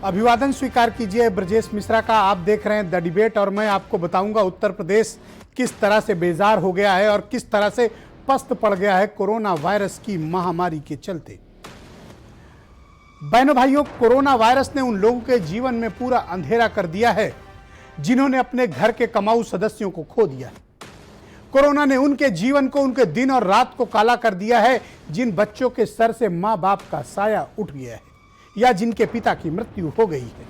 अभिवादन स्वीकार कीजिए ब्रजेश मिश्रा का। आप देख रहे हैं द डिबेट और मैं आपको बताऊंगा उत्तर प्रदेश किस तरह से बेजार हो गया है और किस तरह से पस्त पड़ गया है कोरोना वायरस की महामारी के चलते। बहनों भाइयों, कोरोना वायरस ने उन लोगों के जीवन में पूरा अंधेरा कर दिया है जिन्होंने अपने घर के कमाऊ सदस्यों को खो दिया है। कोरोना ने उनके जीवन को, उनके दिन और रात को काला कर दिया है जिन बच्चों के सर से मां बाप का साया उठ गया है या जिनके पिता की मृत्यु हो गई है।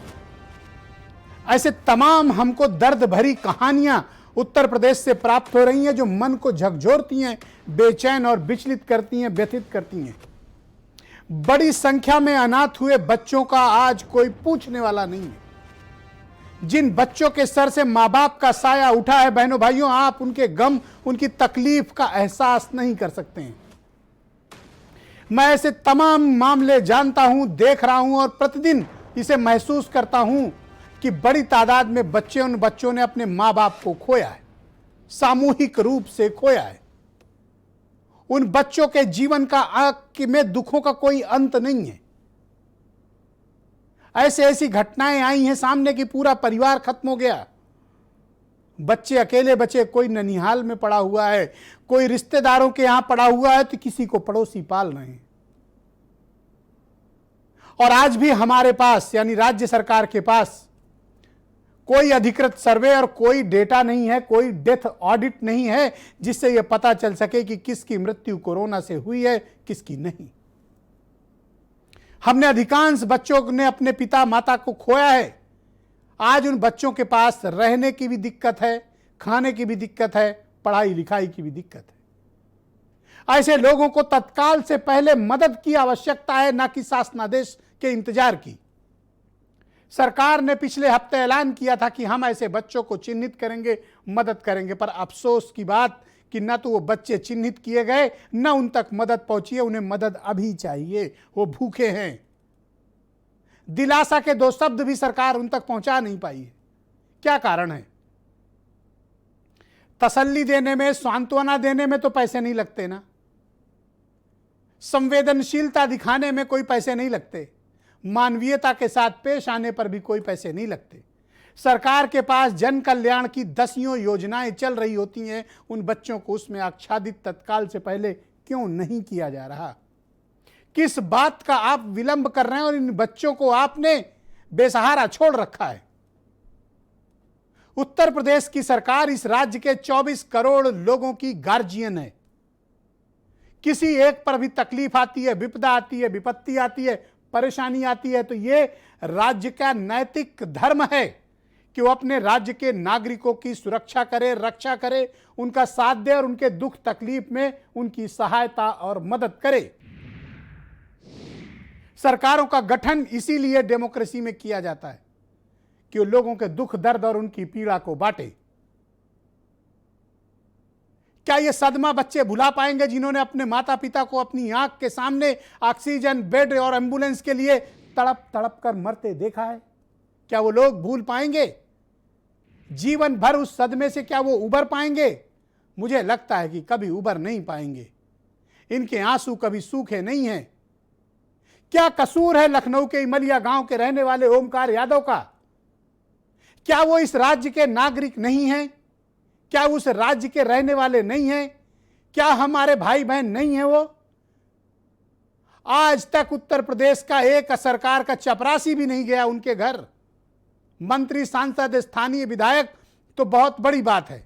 ऐसे तमाम हमको दर्द भरी कहानियां उत्तर प्रदेश से प्राप्त हो रही हैं जो मन को झकझोरती हैं, बेचैन और विचलित करती हैं, व्यथित करती हैं। बड़ी संख्या में अनाथ हुए बच्चों का आज कोई पूछने वाला नहीं है। जिन बच्चों के सर से मां बाप का साया उठा है, बहनों भाइयों, आप उनके गम, उनकी तकलीफ का एहसास नहीं कर सकते हैं। मैं ऐसे तमाम मामले जानता हूं, देख रहा हूं और प्रतिदिन इसे महसूस करता हूं कि बड़ी तादाद में उन बच्चों ने अपने मां बाप को खोया है, सामूहिक रूप से खोया है। उन बच्चों के जीवन में दुखों का कोई अंत नहीं है। ऐसी घटनाएं आई हैं सामने कि पूरा परिवार खत्म हो गया। बच्चे अकेले बचे, कोई ननिहाल में पड़ा हुआ है, कोई रिश्तेदारों के यहां पड़ा हुआ है, तो किसी को पड़ोसी पाल रहे हैं। और आज भी हमारे पास यानी राज्य सरकार के पास कोई अधिकृत सर्वे और कोई डेटा नहीं है, कोई डेथ ऑडिट नहीं है जिससे यह पता चल सके कि किसकी मृत्यु कोरोना से हुई है, किसकी नहीं। हमने अधिकांश बच्चों ने अपने पिता माता को खोया है। आज उन बच्चों के पास रहने की भी दिक्कत है, खाने की भी दिक्कत है, पढ़ाई लिखाई की भी दिक्कत है। ऐसे लोगों को तत्काल से पहले मदद की आवश्यकता है, ना कि शासनादेश के इंतजार की। सरकार ने पिछले हफ्ते ऐलान किया था कि हम ऐसे बच्चों को चिन्हित करेंगे, मदद करेंगे, पर अफसोस की बात कि न तो वो बच्चे चिन्हित किए गए, न उन तक मदद पहुंची है। उन्हें मदद अभी चाहिए, वो भूखे हैं। दिलासा के दो शब्द भी सरकार उन तक पहुंचा नहीं पाई है। क्या कारण है? तसल्ली देने में, सांत्वना देने में तो पैसे नहीं लगते ना, संवेदनशीलता दिखाने में कोई पैसे नहीं लगते, मानवीयता के साथ पेश आने पर भी कोई पैसे नहीं लगते। सरकार के पास जन कल्याण की दसियों योजनाएं चल रही होती हैं, उन बच्चों को उसमें आच्छादित तत्काल से पहले क्यों नहीं किया जा रहा? किस बात का आप विलंब कर रहे हैं और इन बच्चों को आपने बेसहारा छोड़ रखा है? उत्तर प्रदेश की सरकार इस राज्य के 24 करोड़ लोगों की गार्जियन है। किसी एक पर भी तकलीफ आती है, विपदा आती है, विपत्ति आती है, परेशानी आती है, तो यह राज्य का नैतिक धर्म है कि वो अपने राज्य के नागरिकों की सुरक्षा करे, रक्षा करे, उनका साथ दे और उनके दुख तकलीफ में उनकी सहायता और मदद करे। सरकारों का गठन इसीलिए डेमोक्रेसी में किया जाता है कि वो लोगों के दुख दर्द और उनकी पीड़ा को बांटे। क्या ये सदमा बच्चे भुला पाएंगे जिन्होंने अपने माता पिता को अपनी आंख के सामने ऑक्सीजन बेड और एम्बुलेंस के लिए तड़प तड़प कर मरते देखा है? क्या वो लोग भूल पाएंगे? जीवन भर उस सदमे से क्या वो उबर पाएंगे? मुझे लगता है कि कभी उबर नहीं पाएंगे। इनके आंसू कभी सूखे नहीं हैं। क्या कसूर है लखनऊ के इमलिया गांव के रहने वाले ओमकार यादव का? क्या वो इस राज्य के नागरिक नहीं हैं? क्या उस राज्य के रहने वाले नहीं हैं? क्या हमारे भाई बहन नहीं हैं? वो आज तक उत्तर प्रदेश का एक सरकार का चपरासी भी नहीं गया उनके घर। मंत्री, सांसद, स्थानीय विधायक तो बहुत बड़ी बात है,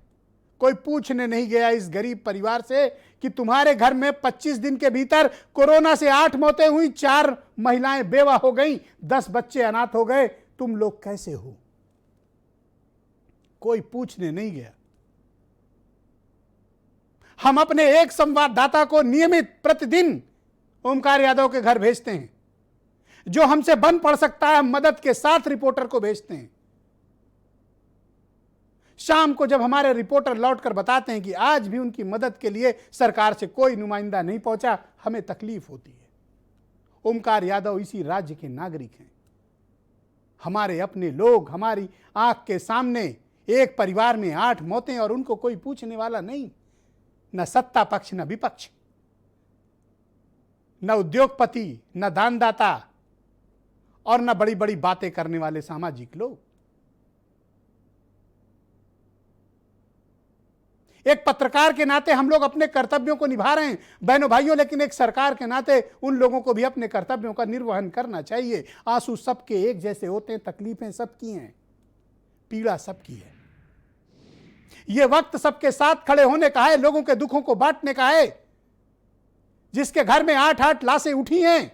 कोई पूछने नहीं गया इस गरीब परिवार से कि तुम्हारे घर में 25 दिन के भीतर कोरोना से 8 मौतें हुई, 4 महिलाएं बेवा हो गई, 10 बच्चे अनाथ हो गए, तुम लोग कैसे हो? कोई पूछने नहीं गया। हम अपने एक संवाददाता को नियमित प्रतिदिन ओमकार यादव के घर भेजते हैं। जो हमसे बन पड़ सकता है, हम मदद के साथ रिपोर्टर को भेजते हैं। शाम को जब हमारे रिपोर्टर लौटकर बताते हैं कि आज भी उनकी मदद के लिए सरकार से कोई नुमाइंदा नहीं पहुंचा, हमें तकलीफ होती है। ओमकार यादव इसी राज्य के नागरिक हैं, हमारे अपने लोग। हमारी आंख के सामने एक परिवार में 8 मौतें और उनको कोई पूछने वाला नहीं, न सत्ता पक्ष न विपक्ष, न उद्योगपति न दानदाता, और न बड़ी बड़ी बातें करने वाले सामाजिक लोग। एक पत्रकार के नाते हम लोग अपने कर्तव्यों को निभा रहे हैं बहनों भाइयों, लेकिन एक सरकार के नाते उन लोगों को भी अपने कर्तव्यों का निर्वहन करना चाहिए। आंसू सबके एक जैसे होते हैं, तकलीफें सबकी हैं, पीड़ा सबकी है। यह वक्त सबके साथ खड़े होने का है, लोगों के दुखों को बांटने का है। जिसके घर में 8-8 लाशें उठी हैं,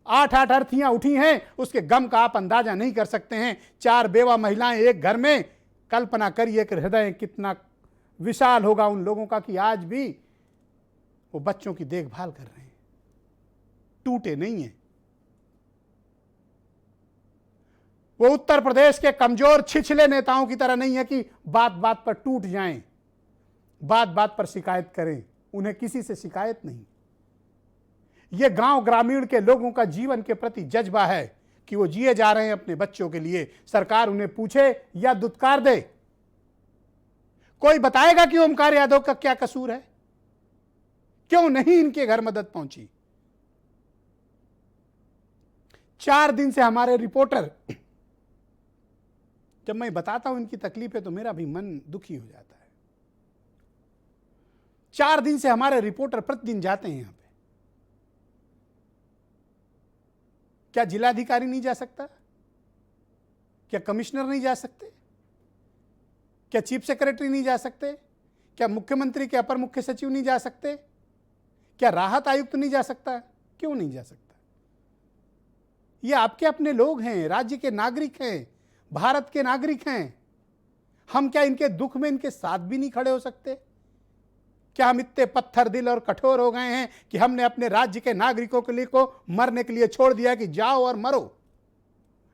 8-8 अर्थियां उठी हैं, उसके गम का आप अंदाजा नहीं कर सकते हैं। 4 बेवा महिलाएं एक घर में, कल्पना करिए कि हृदय कितना विशाल होगा उन लोगों का कि आज भी वो बच्चों की देखभाल कर रहे हैं, टूटे नहीं हैं। वो उत्तर प्रदेश के कमजोर छिछले नेताओं की तरह नहीं है कि बात बात पर टूट जाएं, बात बात पर शिकायत करें। उन्हें किसी से शिकायत नहीं। यह गांव ग्रामीण के लोगों का जीवन के प्रति जज्बा है कि वो जिए जा रहे हैं अपने बच्चों के लिए। सरकार उन्हें पूछे या दुत्कार दे। कोई बताएगा कि ओमकार यादव का क्या कसूर है? क्यों नहीं इनके घर मदद पहुंची? 4 दिन से हमारे रिपोर्टर, जब मैं बताता हूं इनकी तकलीफें तो मेरा भी मन दुखी हो जाता है। 4 दिन से हमारे रिपोर्टर प्रतिदिन जाते हैं यहां पे। क्या जिलाधिकारी नहीं जा सकता? क्या कमिश्नर नहीं जा सकते? क्या चीफ सेक्रेटरी नहीं जा सकते? क्या मुख्यमंत्री के अपर मुख्य सचिव नहीं जा सकते? क्या राहत आयुक्त नहीं जा सकता? क्यों नहीं जा सकता? ये आपके अपने लोग हैं, राज्य के नागरिक हैं, भारत के नागरिक हैं। हम क्या इनके दुख में इनके साथ भी नहीं खड़े हो सकते? क्या हम इतने पत्थर दिल और कठोर हो गए हैं कि हमने अपने राज्य के नागरिकों के लिए को मरने के लिए छोड़ दिया कि जाओ और मरो?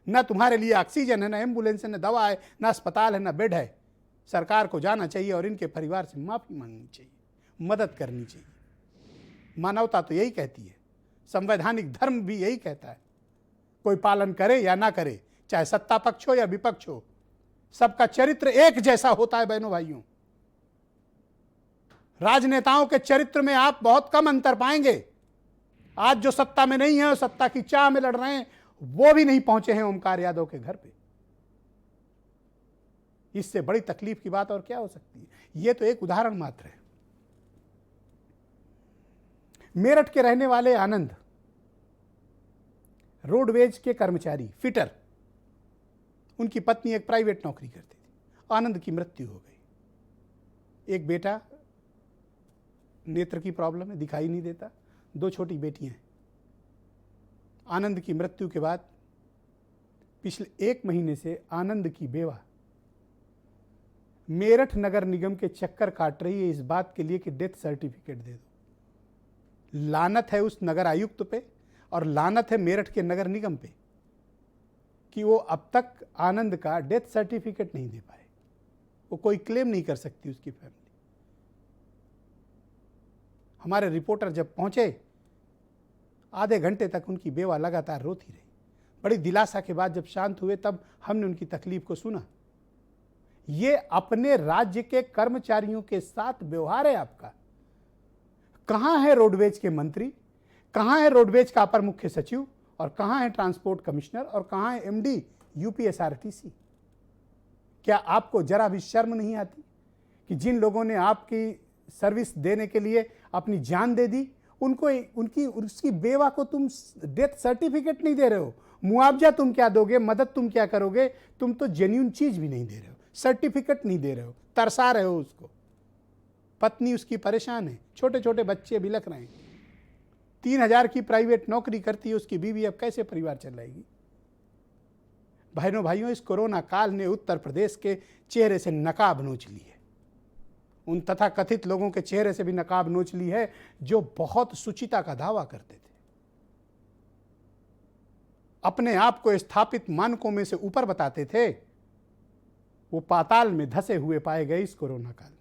न तुम्हारे लिए ऑक्सीजन है, न एम्बुलेंस है, न दवा है, न अस्पताल है, न बेड है। सरकार को जाना चाहिए और इनके परिवार से माफी मांगनी चाहिए, मदद करनी चाहिए। मानवता तो यही कहती है, संवैधानिक धर्म भी यही कहता है। कोई पालन करे या ना करे, चाहे सत्ता पक्ष हो या विपक्ष हो, सबका चरित्र एक जैसा होता है। बहनों भाइयों, राजनेताओं के चरित्र में आप बहुत कम अंतर पाएंगे। आज जो सत्ता में नहीं है और सत्ता की चाह में लड़ रहे हैं, वो भी नहीं पहुंचे हैं ओमकार यादव के घर पे। इससे बड़ी तकलीफ की बात और क्या हो सकती है? यह तो एक उदाहरण मात्र है। मेरठ के रहने वाले आनंद, रोडवेज के कर्मचारी, फिटर, उनकी पत्नी एक प्राइवेट नौकरी करती थी। आनंद की मृत्यु हो गई। एक बेटा, नेत्र की प्रॉब्लम है, दिखाई नहीं देता। 2 छोटी बेटियां हैं। आनंद की मृत्यु के बाद पिछले 1 महीने से आनंद की बेवा मेरठ नगर निगम के चक्कर काट रही है इस बात के लिए कि डेथ सर्टिफिकेट दे दो। लानत है उस नगर आयुक्त पे और लानत है मेरठ के नगर निगम पे कि वो अब तक आनंद का डेथ सर्टिफिकेट नहीं दे पाए। वो कोई क्लेम नहीं कर सकती उसकी फैमिली। हमारे रिपोर्टर जब पहुंचे, आधे घंटे तक उनकी बेवा लगातार रोती रही। बड़ी दिलासा के बाद जब शांत हुए, तब हमने उनकी तकलीफ को सुना। ये अपने राज्य के कर्मचारियों के साथ व्यवहार है आपका। कहां है रोडवेज के मंत्री, कहां है रोडवेज का अपर मुख्य सचिव, और कहां है ट्रांसपोर्ट कमिश्नर, और कहां है एमडी यूपीएसआरटीसी? क्या आपको जरा भी शर्म नहीं आती कि जिन लोगों ने आपकी सर्विस देने के लिए अपनी जान दे दी, उनको उसकी बेवा को तुम डेथ सर्टिफिकेट नहीं दे रहे हो? मुआवजा तुम क्या दोगे? मदद तुम क्या करोगे? तुम तो जेन्युइन चीज भी नहीं दे रहे हो, सर्टिफिकेट नहीं दे रहे हो, तरसा रहे हो उसको। पत्नी उसकी परेशान है, छोटे छोटे बच्चे बिलख रहे हैं। 3000 की प्राइवेट नौकरी करती है उसकी बीवी, अब कैसे परिवार चलाएगी? बहनों भाइयों, इस कोरोना काल ने उत्तर प्रदेश के चेहरे से नकाब नोच ली है। उन तथाकथित लोगों के चेहरे से भी नकाब नोच ली है जो बहुत शुचिता का दावा करते थे, अपने आप को स्थापित मानकों में से ऊपर बताते थे। वो पाताल में धसे हुए पाए गए इस कोरोना काल में।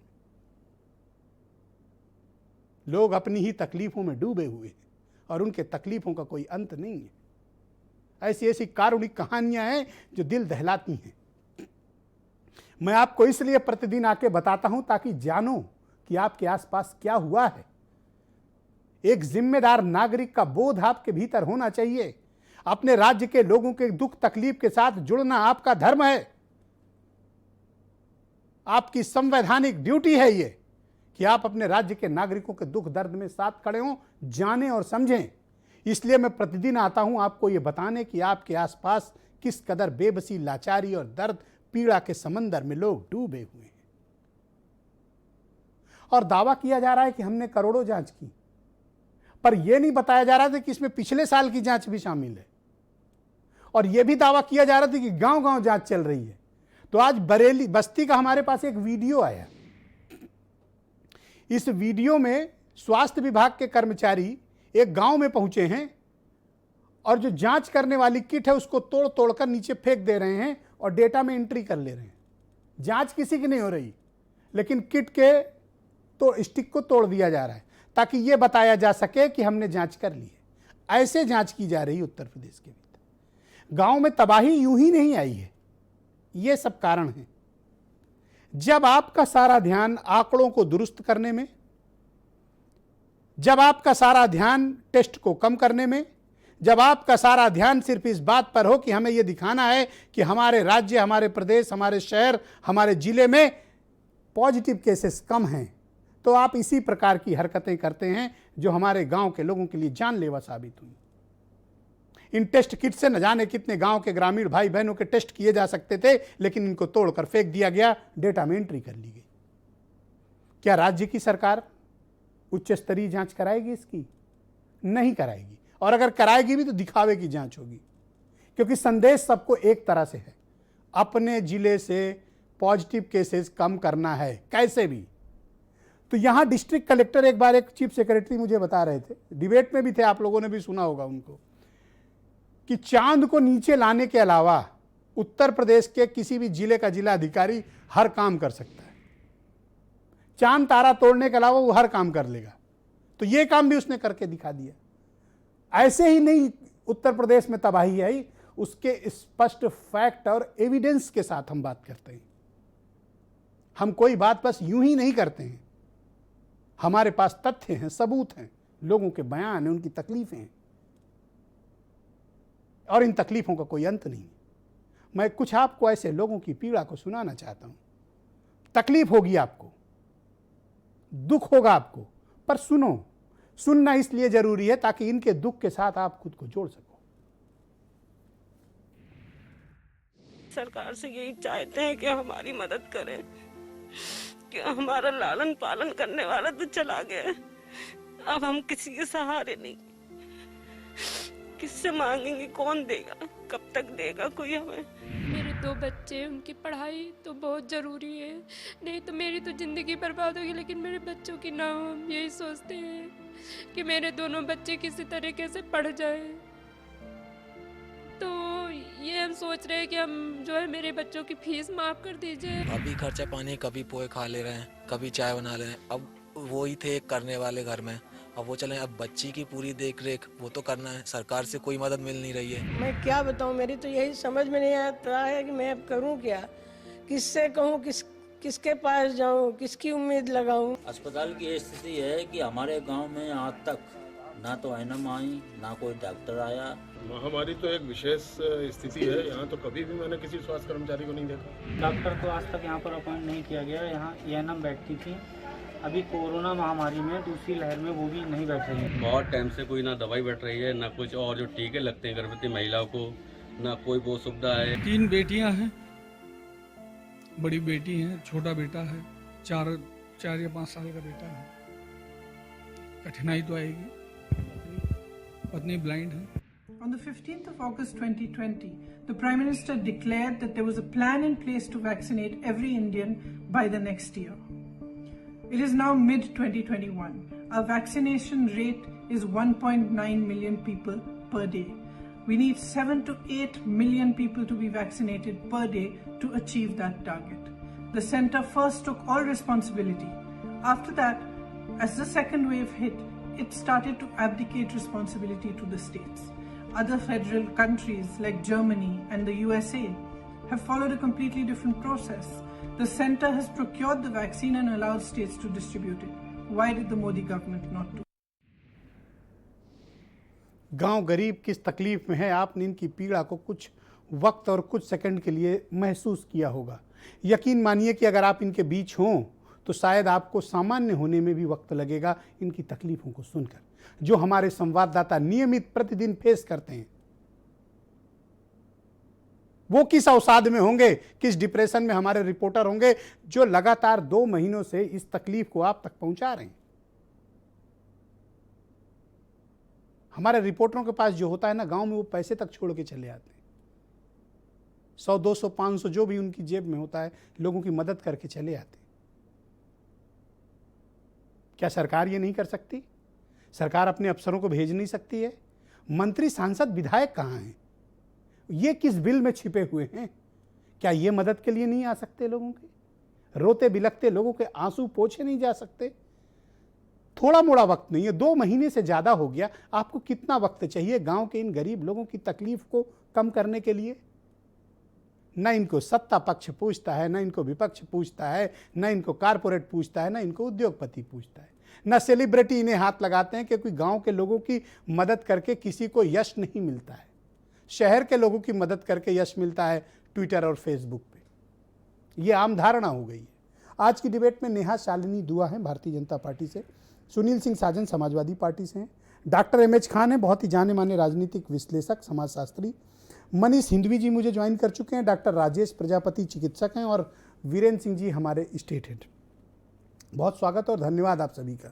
लोग अपनी ही तकलीफों में डूबे हुए हैं और उनके तकलीफों का कोई अंत नहीं है। ऐसी ऐसी कारुणिक कहानियां हैं जो दिल दहलाती हैं। मैं आपको इसलिए प्रतिदिन आके बताता हूं ताकि जानो कि आपके आसपास क्या हुआ है। एक जिम्मेदार नागरिक का बोध आपके भीतर होना चाहिए। अपने राज्य के लोगों के दुख तकलीफ के साथ जुड़ना आपका धर्म है, आपकी संवैधानिक ड्यूटी है ये कि आप अपने राज्य के नागरिकों के दुख दर्द में साथ खड़े हों, जानें और समझें। इसलिए मैं प्रतिदिन आता हूं आपको ये बताने कि आपके आसपास किस कदर बेबसी, लाचारी और दर्द, पीड़ा के समंदर में लोग डूबे हुए हैं। और दावा किया जा रहा है कि हमने करोड़ों जांच की, पर यह नहीं बताया जा रहा था कि इसमें पिछले साल की जांच भी शामिल है। और यह भी दावा किया जा रहा था कि गांव-गांव जांच चल रही है। तो आज बरेली बस्ती का हमारे पास एक वीडियो आया। इस वीडियो में स्वास्थ्य विभाग के कर्मचारी एक गांव में पहुंचे हैं और जो जांच करने वाली किट है उसको तोड़ तोड़कर नीचे फेंक दे रहे हैं और डेटा में एंट्री कर ले रहे हैं। जांच किसी की नहीं हो रही, लेकिन किट के तो स्टिक को तोड़ दिया जा रहा है ताकि यह बताया जा सके कि हमने जांच कर ली है। ऐसे जांच की जा रही है उत्तर प्रदेश के भीतर। गांव में तबाही यूं ही नहीं आई है, ये सब कारण है। जब आपका सारा ध्यान आंकड़ों को दुरुस्त करने में, जब आपका सारा ध्यान टेस्ट को कम करने में, जब आपका सारा ध्यान सिर्फ इस बात पर हो कि हमें यह दिखाना है कि हमारे राज्य, हमारे प्रदेश, हमारे शहर, हमारे जिले में पॉजिटिव केसेस कम हैं, तो आप इसी प्रकार की हरकतें करते हैं जो हमारे गांव के लोगों के लिए जानलेवा साबित हुई। इन टेस्ट किट से न जाने कितने गांव के ग्रामीण भाई बहनों के टेस्ट किए जा सकते थे, लेकिन इनको तोड़कर फेंक दिया गया, डेटा में एंट्री कर ली गई। क्या राज्य की सरकार उच्च स्तरीय जांच कराएगी इसकी? नहीं कराएगी। और अगर कराएगी भी तो दिखावे की जांच होगी, क्योंकि संदेश सबको एक तरह से है, अपने जिले से पॉजिटिव केसेस कम करना है कैसे भी। तो यहां डिस्ट्रिक्ट कलेक्टर एक बार एक चीफ सेक्रेटरी मुझे बता रहे थे, डिबेट में भी थे, आप लोगों ने भी सुना होगा उनको, कि चांद को नीचे लाने के अलावा उत्तर प्रदेश के किसी भी जिले का जिला अधिकारी हर काम कर सकता है। चांद तारा तोड़ने के अलावा वो हर काम कर लेगा। तो ये काम भी उसने करके दिखा दिया। ऐसे ही नहीं उत्तर प्रदेश में तबाही आई, उसके स्पष्ट फैक्ट और एविडेंस के साथ हम बात करते हैं। हम कोई बात बस यूं ही नहीं करते हैं, हमारे पास तथ्य हैं, सबूत हैं, लोगों के बयान हैं, उनकी तकलीफें हैं, और इन तकलीफों का कोई अंत नहीं। मैं कुछ आपको ऐसे लोगों की पीड़ा को सुनाना चाहता हूं। तकलीफ होगी आपको, दुख होगा आपको, पर सुनो। सुनना इसलिए जरूरी है ताकि इनके दुख के साथ आप खुद को जोड़ सको। सरकार से यही चाहते हैं कि हमारी मदद करें, कि हमारा लालन पालन करने वाला तो चला गया, अब हम किसी के सहारे नहीं। किससे मांगेंगे, कौन देगा, कब तक देगा कोई हमें? मेरे 2 बच्चे, उनकी पढ़ाई तो बहुत ज़रूरी है, नहीं तो मेरी तो ज़िंदगी बर्बाद होगी, लेकिन मेरे बच्चों की ना हो। हम यही सोचते हैं कि मेरे दोनों बच्चे किसी तरीके से पढ़ जाएं। तो ये हम सोच रहे हैं कि हम जो है मेरे बच्चों की फीस माफ़ कर दीजिए। अभी खर्चा पानी, कभी पोहे खा ले रहे हैं, कभी चाय बना ले रहे हैं। अब वो ही थे करने वाले घर में, अब वो चले, अब बच्ची की पूरी देख रेख वो तो करना है। सरकार से कोई मदद मिल नहीं रही है। मैं क्या बताऊं, मेरी तो यही समझ में नहीं आता है कि मैं अब करूं क्या, किससे कहूं, किसके पास जाऊं, किसकी उम्मीद लगाऊं। अस्पताल की स्थिति है कि हमारे गांव में आज तक ना तो एनएम आई, ना कोई डॉक्टर आया। महामारी तो एक विशेष स्थिति है, यहाँ तो कभी भी मैंने किसी स्वास्थ्य कर्मचारी को नहीं देखा। डॉक्टर को आज तक यहाँ पर अपॉइंट नहीं किया गया। यहाँ एएनएम बैठती थी, अभी कोरोना महामारी में दूसरी लहर में वो भी नहीं बैठ रही है। बहुत टाइम से कोई ना दवाई बैठ रही है, ना कुछ और जो टीके लगते हैं गर्भवती महिलाओं को, ना कोई वो सुविधा है। 3 बेटियां हैं, बड़ी बेटी है, छोटा बेटा है, 4 या 5 साल का बेटा है। कठिनाई तो आएगी, पत्नी ब्लाइंड है। On the 15th of August 2020, the Prime Minister declared that there was a plan in place to vaccinate every Indian by the next year. It is now mid-2021. Our vaccination rate is 1.9 million people per day. We need 7 to 8 million people to be vaccinated per day to achieve that target. The centre first took all responsibility. After that, as the second wave hit, it started to abdicate responsibility to the states. Other federal countries like Germany and the USA have followed a completely different process. The centre has procured the vaccine and allowed states to distribute it. Why did the Modi government not do? गांव गरीब किस तकलीफ में है, आपने इनकी पीड़ा को कुछ वक्त और कुछ सेकंड के लिए महसूस किया होगा। यकीन मानिए कि अगर आप इनके बीच हों तो शायद आपको सामान्य होने में भी वक्त लगेगा इनकी तकलीफों को सुनकर, जो हमारे संवाददाता नियमित प्रतिदिन फेस करते हैं। वो किस अवसाद में होंगे, किस डिप्रेशन में हमारे रिपोर्टर होंगे जो लगातार 2 महीनों से इस तकलीफ को आप तक पहुंचा रहे हैं। हमारे रिपोर्टरों के पास जो होता है ना गांव में, वो पैसे तक छोड़ के चले आते हैं। 100, 200, 500 जो भी उनकी जेब में होता है, लोगों की मदद करके चले आते हैं। क्या सरकार ये नहीं कर सकती? सरकार अपने अफसरों को भेज नहीं सकती है? मंत्री, सांसद, विधायक कहाँ हैं? ये किस बिल में छिपे हुए हैं? क्या ये मदद के लिए नहीं आ सकते? लोगों के रोते बिलखते लोगों के आंसू पोंछे नहीं जा सकते? थोड़ा मोड़ा वक्त नहीं है, 2 महीने से ज्यादा हो गया। आपको कितना वक्त चाहिए गांव के इन गरीब लोगों की तकलीफ को कम करने के लिए? न इनको सत्ता पक्ष पूछता है, न इनको विपक्ष पूछता है, न इनको कारपोरेट पूछता है, न इनको उद्योगपति पूछता है, न सेलिब्रिटी इन्हें हाथ लगाते हैं, क्योंकि गांव के लोगों की मदद करके किसी को यश नहीं मिलता है। शहर के लोगों की मदद करके यश मिलता है ट्विटर और फेसबुक पे। ये आम धारणा हो गई है। आज की डिबेट में नेहा शालिनी दुआ हैं भारतीय जनता पार्टी से, सुनील सिंह साजन समाजवादी पार्टी से हैं, डॉक्टर एमएच खान हैं बहुत ही जाने माने राजनीतिक विश्लेषक, समाजशास्त्री, मनीष हिंदवी जी मुझे ज्वाइन कर चुके हैं, डॉक्टर राजेश प्रजापति चिकित्सक हैं, और वीरेंद्र सिंह जी हमारे स्टेट हेड। बहुत स्वागत और धन्यवाद आप सभी का।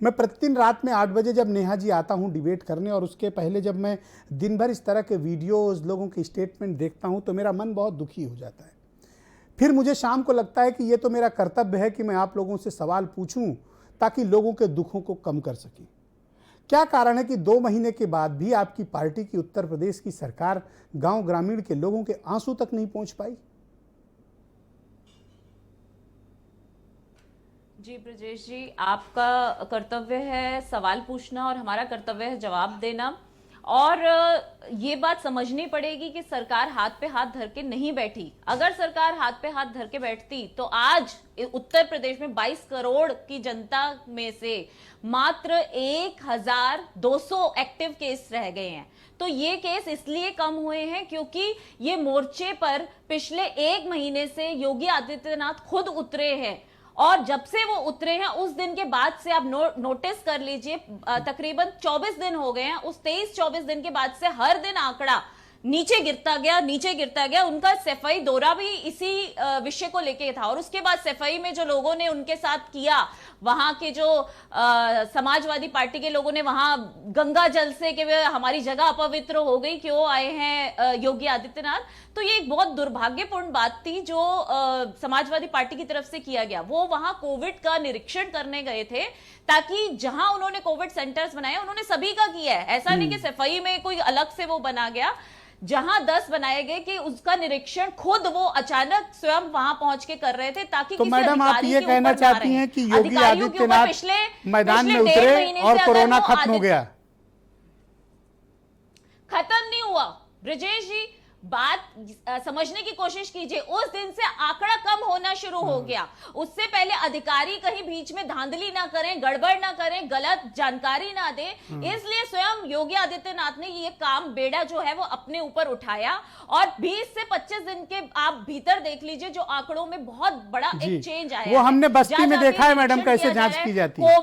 मैं प्रतिदिन रात में 8 बजे जब नेहा जी आता हूं डिबेट करने, और उसके पहले जब मैं दिन भर इस तरह के वीडियोस, लोगों के स्टेटमेंट देखता हूं तो मेरा मन बहुत दुखी हो जाता है। फिर मुझे शाम को लगता है कि ये तो मेरा कर्तव्य है कि मैं आप लोगों से सवाल पूछूं ताकि लोगों के दुखों को कम कर सकें। क्या कारण है कि 2 महीने के बाद भी आपकी पार्टी की उत्तर प्रदेश की सरकार गांव ग्रामीण के लोगों के आंसू तक नहीं पहुंच पाई? जी ब्रजेश जी, आपका कर्तव्य है सवाल पूछना और हमारा कर्तव्य है जवाब देना। और ये बात समझनी पड़ेगी कि सरकार हाथ पे हाथ धर के नहीं बैठी। अगर सरकार हाथ पे हाथ धर के बैठती तो आज उत्तर प्रदेश में 22 करोड़ की जनता में से मात्र 1200 एक्टिव केस रह गए हैं। तो ये केस इसलिए कम हुए हैं क्योंकि ये मोर्चे पर पिछले 1 महीने से योगी आदित्यनाथ खुद उतरे हैं, और जब से वो उतरे हैं उस दिन के बाद से आप नोटिस कर लीजिए, तकरीबन 24 दिन हो गए हैं। उस 23-24 दिन के बाद से हर दिन आंकड़ा नीचे गिरता गया। उनका सफाई दौरा भी इसी विषय को लेके था, और उसके बाद सफाई में जो लोगों ने उनके साथ किया, वहां के जो समाजवादी पार्टी के लोगों ने वहां गंगा जल से कि हमारी जगह अपवित्र हो गई, क्यों आए हैं योगी आदित्यनाथ। तो ये एक बहुत दुर्भाग्यपूर्ण बात थी जो समाजवादी पार्टी की तरफ से किया गया। वो वहां कोविड का निरीक्षण करने गए थे, ताकि जहां उन्होंने कोविड सेंटर्स बनाए उन्होंने सभी का किया है, ऐसा नहीं कि सफाई में कोई अलग से वो बना गया। जहां 10 बनाए गए कि उसका निरीक्षण खुद वो अचानक स्वयं वहां पहुंच के कर रहे थे, ताकि तो मैडम आप ये कहना चाहती हैं कि योगी आदित्यनाथ मैदान में उतरे और कोरोना खत्म हो गया? खत्म नहीं हुआ ब्रजेश जी, बात समझने की कोशिश कीजिए। उस दिन से आंकड़ा कम होना शुरू हो गया। उससे पहले अधिकारी कहीं बीच में धांधली ना करें, गड़बड़ ना करें, गलत जानकारी ना दें, इसलिए स्वयं योगी आदित्यनाथ ने ये काम बेड़ा जो है वो अपने ऊपर उठाया। और 20 से 25 दिन के आप भीतर देख लीजिए जो आंकड़ों में बहुत बड़ा एक चेंज आया। वो हमने बस्ती में देखा है मैडम कैसे जांच की जाती है।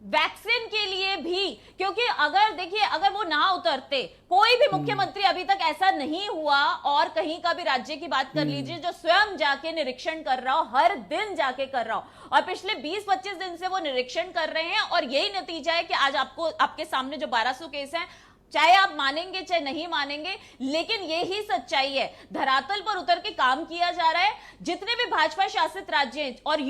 वैक्सीन के लिए भी, क्योंकि अगर देखिए अगर वो ना उतरते, कोई भी मुख्यमंत्री अभी तक ऐसा नहीं हुआ, और कहीं का भी राज्य की बात कर लीजिए जो स्वयं जाके निरीक्षण कर रहा हो, हर दिन जाके कर रहा हो, और पिछले 20-25 दिन से वो निरीक्षण कर रहे हैं, और यही नतीजा है कि आज आपके सामने जो 1200 केस हैं, चाहे आप मानेंगे चाहे नहीं मानेंगे, लेकिन यही सच्चाई है। धरातल पर उतर के काम किया जा रहा है। जितने भी भाजपा शासित राज्य हैं, और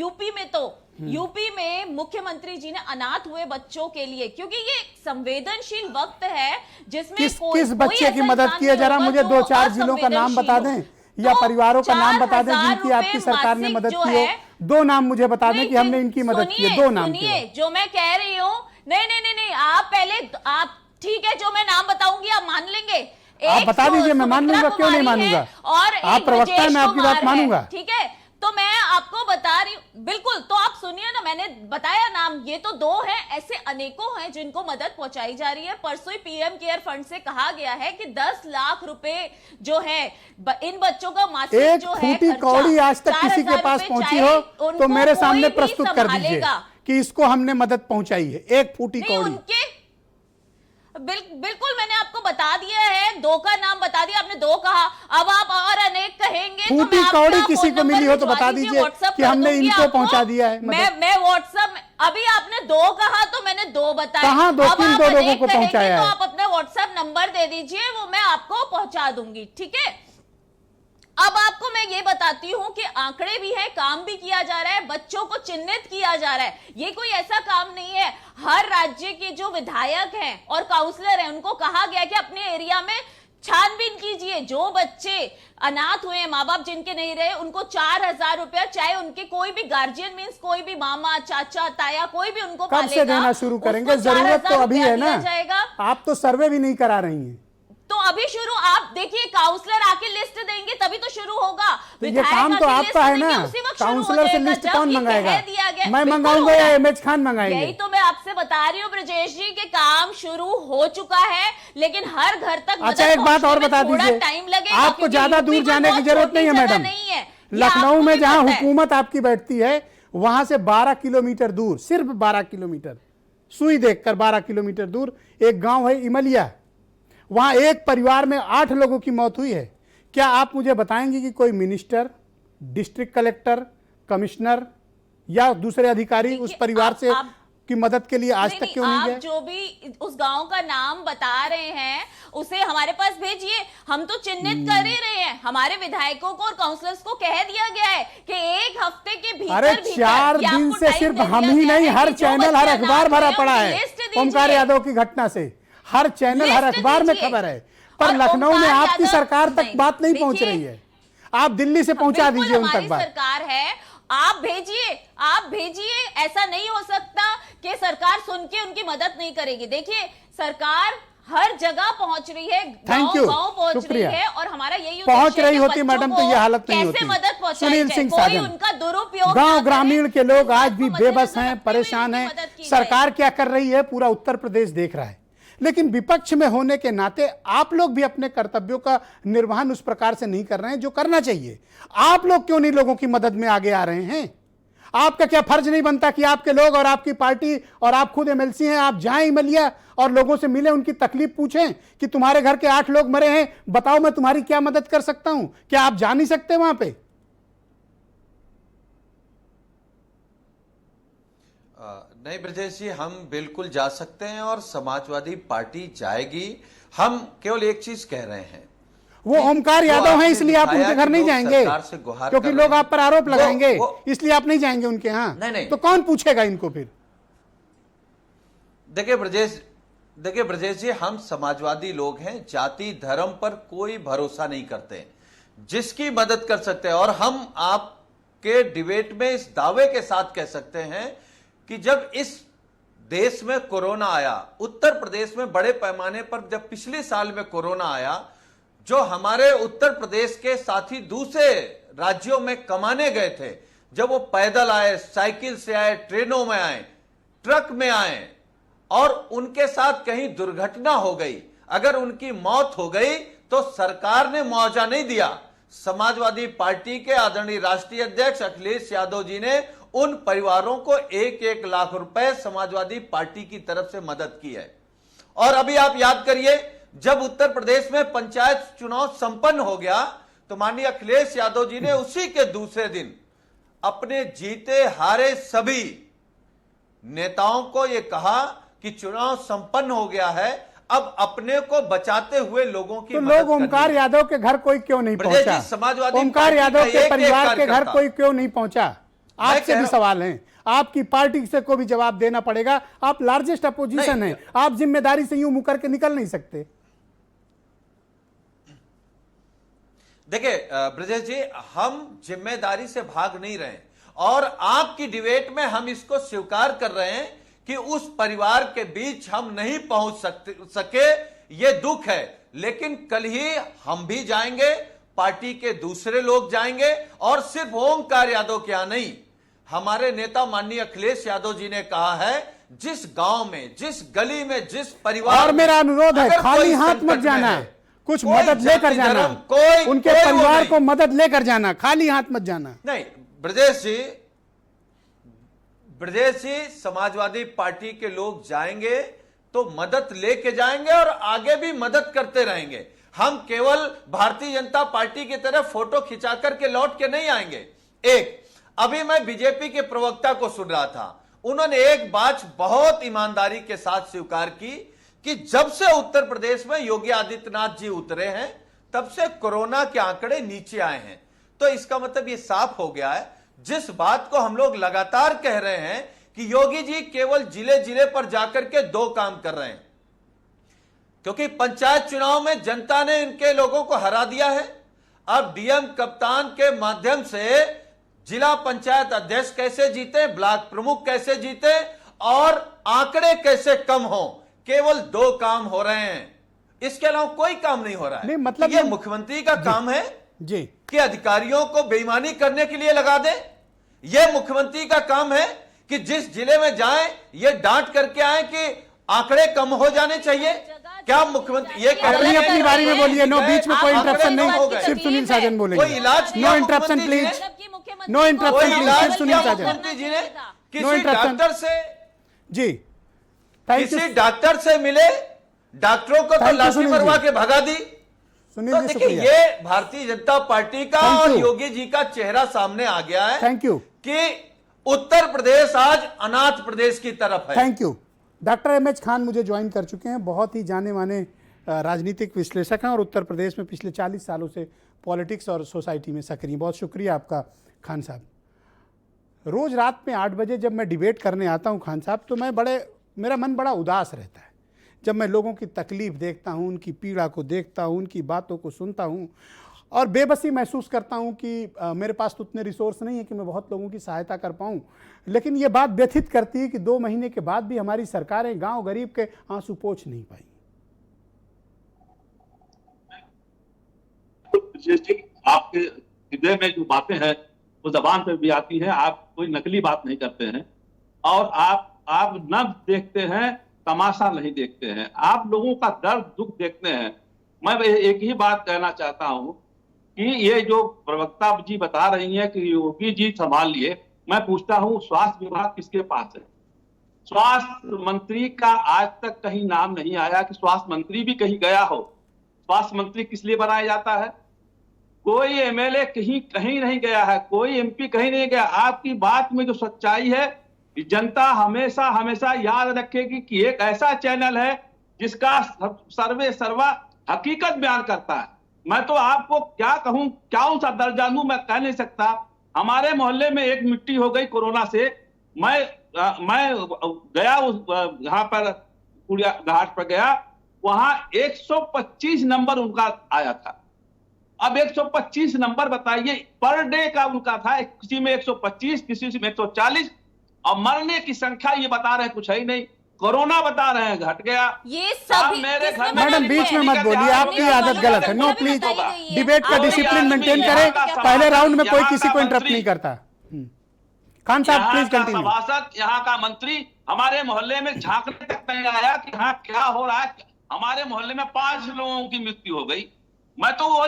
यूपी में मुख्यमंत्री जी ने अनाथ हुए बच्चों के लिए, क्योंकि ये संवेदनशील वक्त है जिसमें किस बच्चे की मदद की है, जरा मुझे 2-4 जिलों का नाम बता दें, या परिवारों का नाम बता दें जिनकी आपकी सरकार ने मदद की हो। 2 नाम मुझे बता दें कि हमने इनकी मदद की है। 2 नाम जो मैं कह रही हूँ। नहीं, आप पहले आप ठीक है, जो मैं नाम बताऊंगी आप मान लेंगे। आप बता दीजिए, मैं मान लूंगा, क्यों नहीं मानूंगा। और आप प्रवक्ता हैं, मैं आपकी बात मानूंगा। ठीक है, तो मैं आपको बता रही हूँ, बिल्कुल। तो आप सुनिए ना, मैंने बताया नाम, ये तो 2 हैं, ऐसे अनेकों हैं जिनको मदद पहुंचाई जा रही है। परसों ही पीएम केयर फंड से कहा गया है कि 10 लाख रुपए जो है इन बच्चों का मासिक एक जो है फूटी कौड़ी आज तक किसी के पास पहुंची हो तो मेरे सामने प्रस्तुत कर दीजिए कि इसको हमने मदद पहुंचाई है। एक फूटी कौड़ी। बिल्कुल मैंने आपको बता दिया है, 2 का नाम बता दिया, आपने 2 कहा, अब आप और अनेक कहेंगे। फूटी कौड़ी किसी को मिली हो तो बता दीजिए कि हमने इनको पहुंचा दिया है। मैं व्हाट्सएप, अभी आपने 2 कहा तो मैंने 2 बताए। कहां 2 लोगों को पहुंचाया है? तो आप अपना व्हाट्सएप नंबर दे दीजिए, वो मैं आपको पहुंचा दूंगी, ठीक है। अब आपको मैं ये बताती हूं कि आंकड़े भी है, काम भी किया जा रहा है, बच्चों को चिन्हित किया जा रहा है। ये कोई ऐसा काम नहीं है। हर राज्य के जो विधायक हैं और काउंसलर हैं उनको कहा गया कि अपने एरिया में छानबीन कीजिए, जो बच्चे अनाथ हुए हैं, माँ बाप जिनके नहीं रहे, उनको 4000 रुपया, चाहे उनके कोई भी गार्जियन मींस कोई भी मामा चाचा ताया कोई भी उनको कब से देना शुरू करेंगे? जरूरत तो अभी है ना, आप तो सर्वे भी नहीं करा रही हैं। तो अभी शुरू, आप देखिए काउंसलर आके लिस्ट देंगे तभी तो शुरू होगा। तो ये काम तो आपका है ना, काउंसलर से लिस्ट कौन मंगाएगा? मैं मंगाऊंगा या इमेज खान मंगाएंगे? यही तो मैं आपसे बता रही हूँ ब्रजेश जी के काम शुरू हो चुका है, लेकिन हर घर तक अच्छा एक बात और बता दीजिए, टाइम लगेगा, आपको ज्यादा दूर जाने की जरूरत नहीं है मैडम। लखनऊ में जहां हुकूमत आपकी बैठती है वहां से 12 किलोमीटर दूर, सिर्फ 12 किलोमीटर, सुई देखकर 12 किलोमीटर दूर एक गांव है इमलिया। वहां एक परिवार में 8 लोगों की मौत हुई है। क्या आप मुझे बताएंगे कि कोई मिनिस्टर, डिस्ट्रिक्ट कलेक्टर, कमिश्नर या दूसरे अधिकारी उस परिवार से की मदद के लिए आज तक क्यों नहीं गए? आप जो भी उस गांव का नाम बता रहे हैं उसे हमारे पास भेजिए, हम तो चिन्हित कर ही रहे हैं। हमारे विधायकों को और काउंसलर्स को कह दिया गया है कि 1 हफ्ते के भीतर, अरे 4 दिन से सिर्फ हम ही नहीं, हर चैनल, हर अखबार भरा पड़ा है ओमकार यादव की घटना से। हर चैनल, हर अखबार में खबर है, पर लखनऊ में आपकी सरकार तक बात नहीं पहुंच रही है। आप दिल्ली से पहुंचा दीजिए उन तक बात। सरकार है, आप भेजिए। ऐसा नहीं हो सकता कि सरकार सुन के उनकी मदद नहीं करेगी। देखिए सरकार हर जगह पहुंच रही है, गांव पहुंच रही है, और हमारा यही पहुंच रही होती मैडम तो ये हालत नहीं होती। मदद सुनील सिंह साजन, उनका दुरुपयोग, गांव ग्रामीण के लोग आज भी बेबस हैं, परेशान हैं। सरकार क्या कर रही है पूरा उत्तर प्रदेश देख रहा है, लेकिन विपक्ष में होने के नाते आप लोग भी अपने कर्तव्यों का निर्वहन उस प्रकार से नहीं कर रहे हैं जो करना चाहिए। आप लोग क्यों नहीं लोगों की मदद में आगे आ रहे हैं? आपका क्या फर्ज नहीं बनता कि आपके लोग और आपकी पार्टी और आप खुद एमएलसी हैं, आप जाएं इमलिया और लोगों से मिलें, उनकी तकलीफ पूछें कि तुम्हारे घर के 8 लोग मरे हैं, बताओ मैं तुम्हारी क्या मदद कर सकता हूं? क्या आप जा नहीं सकते वहां पे? नहीं ब्रजेश जी, हम बिल्कुल जा सकते हैं और समाजवादी पार्टी जाएगी। हम केवल एक चीज कह रहे हैं, वो ओमकार यादव हैं इसलिए आप उनके घर नहीं जाएंगे क्योंकि लोग आप पर आरोप लगाएंगे, इसलिए आप नहीं जाएंगे उनके यहाँ। नहीं, तो कौन पूछेगा इनको फिर? देखिए ब्रजेश जी, हम समाजवादी लोग हैं, जाति धर्म पर कोई भरोसा नहीं करते, जिसकी मदद कर सकते हैं। और हम आपके डिबेट में इस दावे के साथ कह सकते हैं कि जब इस देश में कोरोना आया, उत्तर प्रदेश में बड़े पैमाने पर जब पिछले साल में कोरोना आया, जो हमारे उत्तर प्रदेश के साथी दूसरे राज्यों में कमाने गए थे, जब वो पैदल आए, साइकिल से आए, ट्रेनों में आए, ट्रक में आए, और उनके साथ कहीं दुर्घटना हो गई, अगर उनकी मौत हो गई तो सरकार ने मुआवजा नहीं दिया। समाजवादी पार्टी के आदरणीय राष्ट्रीय अध्यक्ष अखिलेश यादव जी ने उन परिवारों को 1-1 लाख रुपए समाजवादी पार्टी की तरफ से मदद की है। और अभी आप याद करिए, जब उत्तर प्रदेश में पंचायत चुनाव संपन्न हो गया तो माननीय अखिलेश यादव जी ने उसी के दूसरे दिन अपने जीते हारे सभी नेताओं को यह कहा कि चुनाव संपन्न हो गया है, अब अपने को बचाते हुए लोगों की तो लोग ओमकार यादव के घर कोई क्यों नहीं पहुंचा? समाजवादी ओमकार यादव के परिवार के घर कोई क्यों नहीं पहुंचा? आपसे भी सवाल है, आपकी पार्टी से को भी जवाब देना पड़ेगा। आप लार्जेस्ट अपोजिशन हैं, आप जिम्मेदारी से यूं मुंह करके निकल नहीं सकते। देखिए ब्रजेश जी, हम जिम्मेदारी से भाग नहीं रहे और आपकी डिबेट में हम इसको स्वीकार कर रहे हैं कि उस परिवार के बीच हम नहीं पहुंच सके, ये दुख है। लेकिन कल ही हम भी जाएंगे, पार्टी के दूसरे लोग जाएंगे और सिर्फ ओमकार यादव के यहां नहीं, हमारे नेता माननीय अखिलेश यादव जी ने कहा है जिस गांव में, जिस गली में, जिस परिवार और मेरा अनुरोध है खाली हाथ मत जाना, कुछ मदद लेकर जाना, उनके परिवार को मदद लेकर जाना, खाली हाथ मत जाना। नहीं ब्रजेश जी समाजवादी पार्टी के लोग जाएंगे तो मदद लेके जाएंगे और आगे भी मदद करते रहेंगे। हम केवल भारतीय जनता पार्टी की तरफ फोटो खिंचा करके लौट के नहीं आएंगे। अभी मैं बीजेपी के प्रवक्ता को सुन रहा था, उन्होंने एक बात बहुत ईमानदारी के साथ स्वीकार की कि जब से उत्तर प्रदेश में योगी आदित्यनाथ जी उतरे हैं तब से कोरोना के आंकड़े नीचे आए हैं। तो इसका मतलब ये साफ हो गया है, जिस बात को हम लोग लगातार कह रहे हैं कि योगी जी केवल जिले जिले पर जाकर के दो काम कर रहे हैं, क्योंकि पंचायत चुनाव में जनता ने इनके लोगों को हरा दिया है। अब डीएम कप्तान के माध्यम से जिला पंचायत अध्यक्ष कैसे जीते, ब्लॉक प्रमुख कैसे जीते और आंकड़े कैसे कम हो, केवल दो काम हो रहे हैं, इसके अलावा कोई काम नहीं हो रहा है। नहीं, मतलब ये मुख्यमंत्री का काम है जी कि अधिकारियों को बेईमानी करने के लिए लगा दे। यह मुख्यमंत्री का काम है कि जिस जिले में जाएं ये डांट करके आए कि आंकड़े कम हो जाने चाहिए। क्या मुख्यमंत्री ये अपनी बारी में बोलिए, नो बीच में कोई इंटरप्शन नहीं, सिर्फ सुनील साजन बोलेंगे। कोई इलाज no interruption please, no interruption please, सिर्फ सुनील साजन। मुख्यमंत्री जी ने किसी डॉक्टर से जी किसी डॉक्टर से मिले, डॉक्टरों को तो लाठी मरवा के भगा दी। सुनील जी शुक्रिया। ये भारतीय जनता पार्टी का और योगी जी का चेहरा सामने आ गया है। थैंक यू कि उत्तर प्रदेश आज अनाथ प्रदेश की तरफ है। Thank you. Doctor MH Khan मुझे ज्वाइन कर चुके हैं, बहुत ही जाने माने राजनीतिक विश्लेषक हैं और उत्तर प्रदेश में पिछले 40 सालों से पॉलिटिक्स और सोसाइटी में सक्रिय। बहुत शुक्रिया आपका खान साहब। रोज़ रात में 8 बजे जब मैं डिबेट करने आता हूं खान साहब, तो मेरा मन बड़ा उदास रहता है जब मैं लोगों की तकलीफ़ देखता हूं, उनकी पीड़ा को देखता हूं, उनकी बातों को सुनता हूं और बेबसी महसूस करता हूं कि मेरे पास तो उतने रिसोर्स नहीं है कि मैं बहुत लोगों की सहायता कर पाऊं। लेकिन ये बात व्यथित करती है कि 2 महीने के बाद भी हमारी सरकारें गांव गरीब के आंसू पोंछ नहीं पाई। आपके हृदय में जो बातें हैं वो जबान पे भी आती है, आप कोई नकली बात नहीं करते हैं और आप न देखते हैं, तमाशा नहीं देखते हैं, आप लोगों का दर्द दुख देखते हैं। मैं एक ही बात कहना चाहता हूं कि ये जो प्रवक्ता जी बता रही हैं कि योगी जी संभाल लिए, मैं पूछता हूं स्वास्थ्य विभाग किसके पास है? स्वास्थ्य मंत्री का आज तक कहीं नाम नहीं आया कि स्वास्थ्य मंत्री भी कहीं गया हो। स्वास्थ्य मंत्री किस लिए बनाया जाता है? कोई एमएलए कहीं नहीं गया है, कोई एमपी कहीं नहीं गया। आपकी बात में जो सच्चाई है जनता हमेशा हमेशा याद रखेगी कि एक ऐसा चैनल है जिसका सर्वे सर्वा हकीकत बयान करता है। मैं तो आपको क्या कहूं, क्या सा दर्जा दूं, मैं कह नहीं सकता। हमारे मोहल्ले में एक मिट्टी हो गई कोरोना से, मैं गया उस यहाँ पर कुड़िया घाट पर गया, वहां 125 नंबर उनका आया था। अब 125 नंबर बताइए, पर डे का उनका था, किसी में 125 किसी में 140 और मरने की संख्या ये बता रहे हैं कुछ है ही नहीं। कोरोना बता रहे हैं घट गया। ये सब मेरे घर मैडम बीच में मत बोलिए, आपकी आदत गलत है। नो प्लीज, डिबेट का डिसिप्लिन मेंटेन करें। पहले राउंड में कोई किसी को इंटरप्ट नहीं करता। खान साहब प्लीज कंटिन्यू। सभासद, यहाँ का मंत्री हमारे मोहल्ले में झांकने तक नहीं आया कि हाँ क्या हो रहा है। हमारे मोहल्ले में 5 लोगों की मृत्यु हो गई। मैं तो वो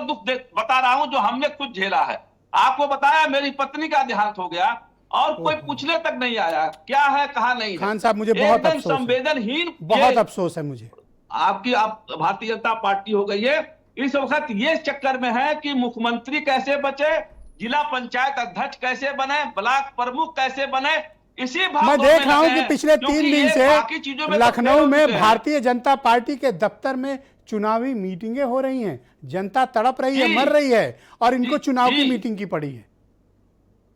दुख बता रहा हूं जो हमने खुद झेला है। आपको बताया मेरी पत्नी का देहांत हो गया और कोई पूछने तक नहीं आया क्या है कहा नहीं है। खान साहब मुझे बहुत अफसोस है, संवेदनहीन बहुत अफसोस है मुझे। आप भारतीय जनता पार्टी हो गई है। इस वक्त ये चक्कर में है कि मुख्यमंत्री कैसे बचे, जिला पंचायत अध्यक्ष कैसे बने, ब्लॉक प्रमुख कैसे बने, इसी मैं देख रहा हूं कि पिछले 3 दिन से लखनऊ में भारतीय जनता पार्टी के दफ्तर में चुनावी मीटिंगें हो रही हैं। जनता तड़प रही है, मर रही है और इनको चुनाव की मीटिंग की पड़ी है।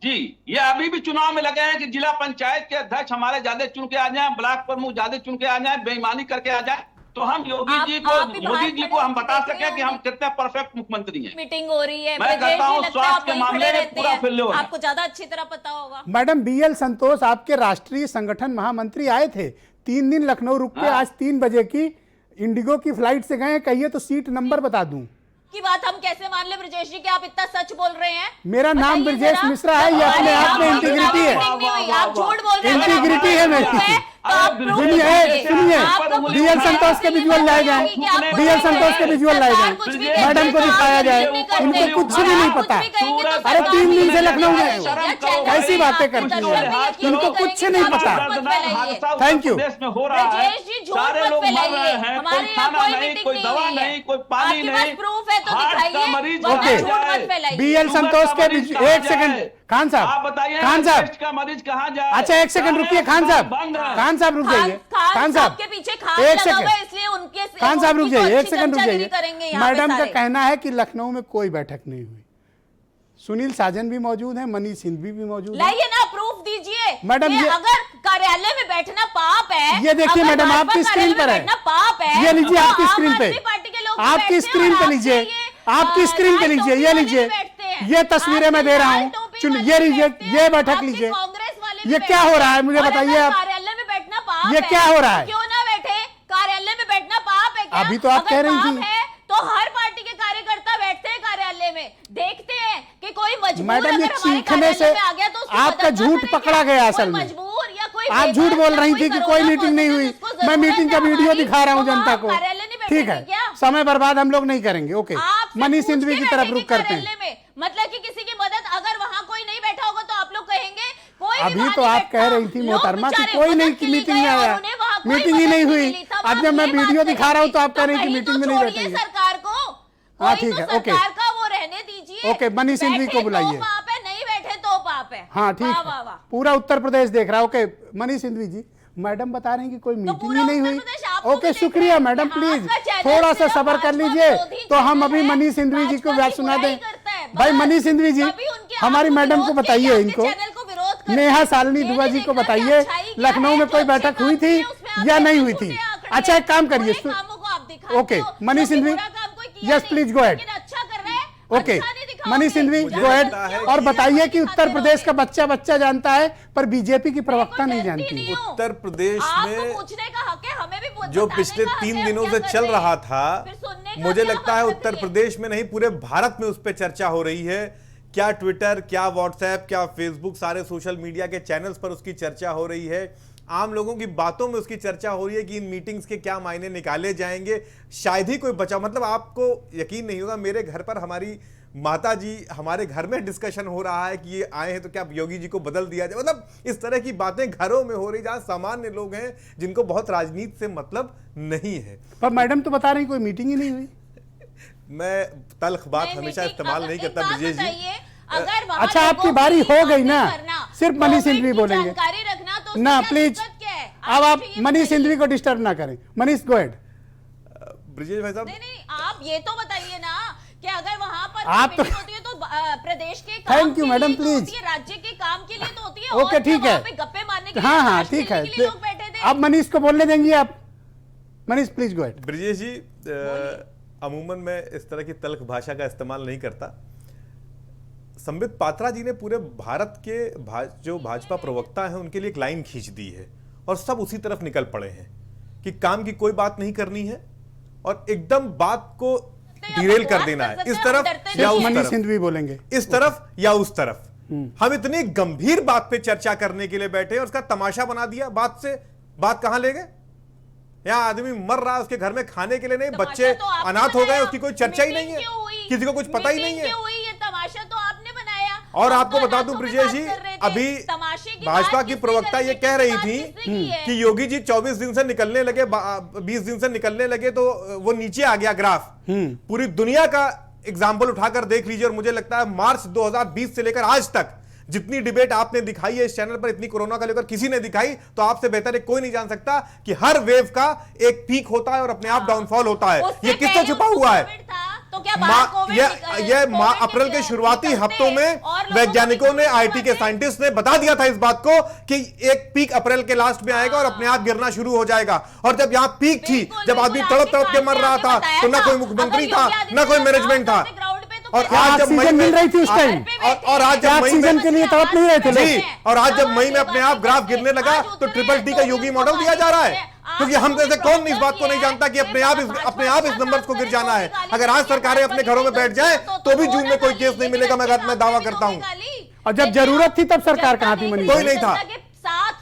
जी, ये अभी भी चुनाव में लगे हैं कि जिला पंचायत के अध्यक्ष हमारे ज्यादा चुन के आ जाए, ब्लॉक प्रमुख ज्यादा चुन के आ जाए, बेईमानी करके आ जाए, तो हम मोदी जी को हम बता सके कि हम कितने परफेक्ट मुख्यमंत्री हैं। मीटिंग हो रही है, मैं कहता हूं स्वास्थ्य के मामले में पूरा फेल्योर है। आपको ज्यादा अच्छी तरह पता होगा। मैडम बीएल संतोष आपके राष्ट्रीय संगठन महामंत्री आए थे, 3 दिन लखनऊ रुक के आज 3 बजे की इंडिगो की फ्लाइट से गए। कहिए तो सीट नंबर बता दूं। की बात हम कैसे मान ले ब्रजेश जी कि आप इतना सच बोल रहे हैं? मेरा नाम ब्रजेश मिश्रा है, ये अपने आप में इंटीग्रिटी है, आप झूठ बोल रहे हैं। इंटीग्रिटी है मेरी। सुनिए, डीएल संतोष के विजुअल लाए जाए, डीएल संतोष के विजुअल लाए जाए, मैडम को दिखाया जाए, इनको कुछ भी नहीं पता। अरे 3 दिन से लखनऊ में कैसी बातें करती है, इनको कुछ नहीं पता। Thank you. ब्रजेश जी झूठ मत फैलाइए, हमारे यहाँ कोई मीटिंग नहीं है, कोई पानी आपके पास प्रूफ है तो दिखाइए, ओके, झूठ मत फैलाइए। बीएल संतोष के 1 सेकंड, खान साहब, आप बताइए खान साहब, का मरीज कहाँ जाए? अच्छा 1 सेकंड रुकिए खान साहब, खान साहब रुक जाइए, खान साहब के पीछे खान एक लगा सेकंड, हुआ है, इसलिए उनके खान साहब रुक जाइए, 1 सेकंड रुक करेंगे जाइए। यहाँ पे मैडम का सारे। कहना है कि लखनऊ में कोई बैठक नहीं हुई। सुनील साजन भी मौजूद है, मनीष सिंघवी भी मौजूद है। लाइए ना, प्रूफ दीजिए। मैडम, ये अगर कार्यालय में बैठना पाप है, ये देखिए मैडम, आपकी स्क्रीन पर है, पाप है, ये लीजिए आपकी स्क्रीन पे, आपकी स्क्रीन पे लीजिए, आपकी स्क्रीन पे लीजिए, ये लीजिए, ये तस्वीरें मैं दे रहा हूँ, ये लीजिए, ये बैठक लीजिए। ये क्या हो रहा है मुझे बताइए आप, कार्यालय में बैठना पाप ये क्या हो रहा है? क्यों ना बैठे? कार्यालय में बैठना पाप है क्या? अभी तो आप कह रही थी तो हर पार्टी के कार्यकर्ता बैठते हैं कार्यालय में, देखते हैं कि कोई मजबूर मैडम, ये अगर हमारे चीखने से कार्यालय में आ गया तो उसकी आपका मदद ना झूठ करें पकड़ा क्या? गया कोई असल में। मजबूर या कोई आप झूठ बेबस बोल या रही कोई थी कि कोई कोरोना मीटिंग नहीं हुई, पॉजिटिव मैं जिसको मीटिंग का जरूरत है वीडियो दिखा रहा हूँ तो वहाँ जनता को। कार्यालय नहीं ठीक है, बैठेंगे क्या? समय बर्बाद हम लोग नहीं करेंगे। ओके, आप मनीष सिंघवी की तरफ रुख करते हैं। कार्यालय में मतलब कि किसी की मदद, अगर वहाँ कोई नहीं बैठा होगा तो आप लोग कहेंगे कोई भी अभी वहाँ तो नहीं आप कह रही थी बैठा। मोहतरमा लोग कि बेचारे कोई मदद नहीं के लिए मीटिंग में गए और आया, उन्हें वहाँ कोई मीटिंग ही मदद नहीं नहीं हुई। मिली। तब अब आप जब मैं ये बात वीडियो दिखा रहा हूँ तो आप कह रही तो कि कहीं मीटिंग तो में नहीं छोड़िए बैठेंगे। सरकार को, हाँ, कोई ठीक तो है, ओके। सरकार का वो रहने दीजिए। ओके, मनीष सिंघवी बैठे को तो बुलाइए। पाप है, नहीं बैठे तो पाप है। हाँ ठीक वाह, है, वाह, वाह। पूरा उत्तर प्रदेश देख रहा है। ओके मनीष सिंघवी जी, मैडम बता रही हैं कि कोई मीटिंग ही नहीं हुई। ओके शुक्रिया मैडम, प्लीज थोड़ा सा सब्र कर लीजिए। तो हम अभी मनीष सिंघवी जी को बात सुना दें। भाई मनीष सिंघवी जी, हमारी मैडम को बताइए, इनको नेहा शालिनी दुआ जी को बताइए, लखनऊ में कोई बैठक हुई थी या नहीं हुई थी? अच्छा एक काम करिए, okay Manish Singhvi, yes please go ahead. Okay Manish Singhvi go ahead और बताइए कि उत्तर प्रदेश का बच्चा बच्चा जानता है पर बीजेपी की प्रवक्ता नहीं जानती। उत्तर प्रदेश में पूछने का हक है, हमें भी जो पिछले 3 दिनों से चल रहा था, मुझे लगता है उत्तर प्रदेश में नहीं पूरे भारत में उस पर चर्चा हो रही है। क्या ट्विटर, क्या व्हाट्सएप, क्या फेसबुक, सारे सोशल मीडिया के चैनल्स पर उसकी चर्चा हो रही है। आम लोगों की बातों में उसकी चर्चा हो रही है कि इन मीटिंग्स के क्या मायने निकाले जाएंगे। शायद ही कोई बचा, मतलब आपको यकीन नहीं होगा, मेरे घर पर हमारी माता जी, हमारे घर में डिस्कशन हो रहा है कि ये आए हैं तो क्या योगी जी को बदल दिया जाए। मतलब इस तरह की बातें घरों में हो रही, जहां सामान्य लोग हैं जिनको बहुत राजनीति से मतलब नहीं है। पर मैडम तो बता रही कोई मीटिंग ही नहीं हुई। मैं तल्ख बात हमेशा इस्तेमाल नहीं करता ब्रजेश जी। अगर अच्छा आपकी बारी हो गई ना, सिर्फ मनीष सिंघवी बोलेंगे जानकारी रखना तो ना, प्लीज अब आप मनीष सिंघवी को डिस्टर्ब ना करें। मनीष गो अहेड। ब्रजेश भाई साहब, नहीं आप ये तो बताइए ना कि अगर वहां पर आप तो होती है तो प्रदेश के काम थैंक यू के मैडम लिए तो प्लीज। होती है, राज्य के काम के लिए तो होती है। ओके ठीक है, गप्पे मारने के हाँ लिए, हाँ ताश ठीक खेलने के लिए लोग बैठे थे। है। अब मनीष को बोलने देंगे आप? Manish please go ahead. Brajesh ji, अमूमन मैं इस तरह की तल्ख भाषा का इस्तेमाल नहीं करता। संबित पात्रा जी ने पूरे भारत के जो भाजपा प्रवक्ता हैं उनके लिए एक लाइन खींच दी है और सब उसी तरफ निकल पड़े हैं कि काम की कोई बात नहीं करनी है और एकदम बात को डिरेल कर देना है, इस तरफ या उस तरफ। सिंधवी बोलेंगे इस तरफ या उस तरफ। हम इतनी गंभीर बात पे चर्चा करने के लिए बैठे और उसका तमाशा बना दिया। बात से बात कहां ले गए? यहाँ आदमी मर रहा है, उसके घर में खाने के लिए नहीं, बच्चे अनाथ हो गए, उसकी कोई चर्चा ही नहीं है, किसी को कुछ पता ही नहीं है। तमाशा तो आपने बनाया। और आपको बता दूं ब्रजेश जी, अभी भाजपा की प्रवक्ता ये कह रही थी कि योगी जी 24 दिन से निकलने लगे, 20 दिन से निकलने लगे तो वो नीचे आ गया ग्राफ। पूरी दुनिया का एग्जाम्पल उठाकर देख लीजिए। और मुझे लगता है मार्च 2020 से लेकर आज तक जितनी डिबेट आपने दिखाई है इस चैनल पर, इतनी कोरोना का लेकर किसी ने दिखाई, तो आपसे बेहतर कोई नहीं जान सकता कि हर वेव का एक पीक होता है और अपने आप डाउनफॉल होता है। ये किससे छुपा हुआ है? तो क्या ये अप्रैल के शुरुआती हफ्तों में वैज्ञानिकों ने, आईटी के साइंटिस्ट ने बता दिया था इस बात को कि एक पीक अप्रैल के लास्ट में आएगा और अपने आप गिरना शुरू हो जाएगा। और जब यहाँ पीक थी, जब आदमी तड़प तड़प के मर रहा था, तो ना कोई मुख्यमंत्री था, ना कोई मैनेजमेंट था। और आज जब मई में रही थी उस टाइम, और आज जब मई में के लिए तड़प नहीं रहे थे जी, और आज जब मई में अपने आप ग्राफ गिरने लगा तो ट्रिपल टी का योगी मॉडल दिया जा रहा है। क्योंकि हम जैसे कौन इस बात को नहीं जानता कि अपने आप इस नंबर को गिर जाना है। अगर आज सरकारें अपने घरों में बैठ जाएं तो भी जून में कोई केस नहीं मिलेगा, मैं दावा करता हूं। और जब जरूरत थी तब सरकार कहां थी मनीष? कोई नहीं था।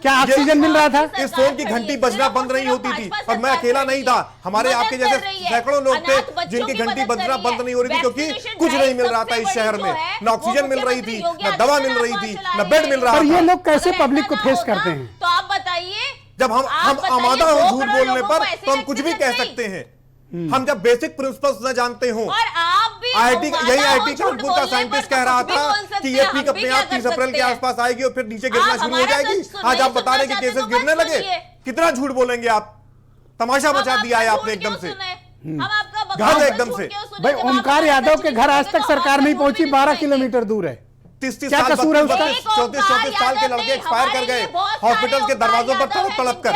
क्या ऑक्सीजन मिल रहा था? इस फोन की घंटी बजना बंद नहीं होती थी, और मैं अकेला नहीं था, हमारे आपके जैसे सैकड़ों लोग थे जिनकी घंटी बजना बंद नहीं हो रही थी, क्योंकि कुछ नहीं मिल रहा था इस शहर में। न ऑक्सीजन मिल रही थी, न दवा मिल रही थी, न बेड मिल रहा था। और ये लोग कैसे पब्लिक को फेस करते हैं? तो आप बताइए, जब हम आमादा हो झूठ बोलने पर तो हम कुछ भी कह सकते हैं। हम जब बेसिक प्रिंसिपल्स न जानते हो, और आप भी आईआईटी कानपुर का साइंटिस्ट कह रहा था कि ये पीक अपने आप 30 अप्रैल के आसपास आएगी और फिर नीचे गिरना शुरू हो जाएगी। आज आप बता रहे कि केसेस गिरने लगे। कितना झूठ बोलेंगे आप? तमाशा मचा दिया है आपने एकदम से, घर एकदम से। भाई ओमकार यादव के घर आज तक सरकार नहीं पहुंची, 12 किलोमीटर दूर है। 30 क्या कसूर है उसका? 34 साल के लड़के एक्सपायर कर गए हॉस्पिटल के दरवाजों पर तड़प कर।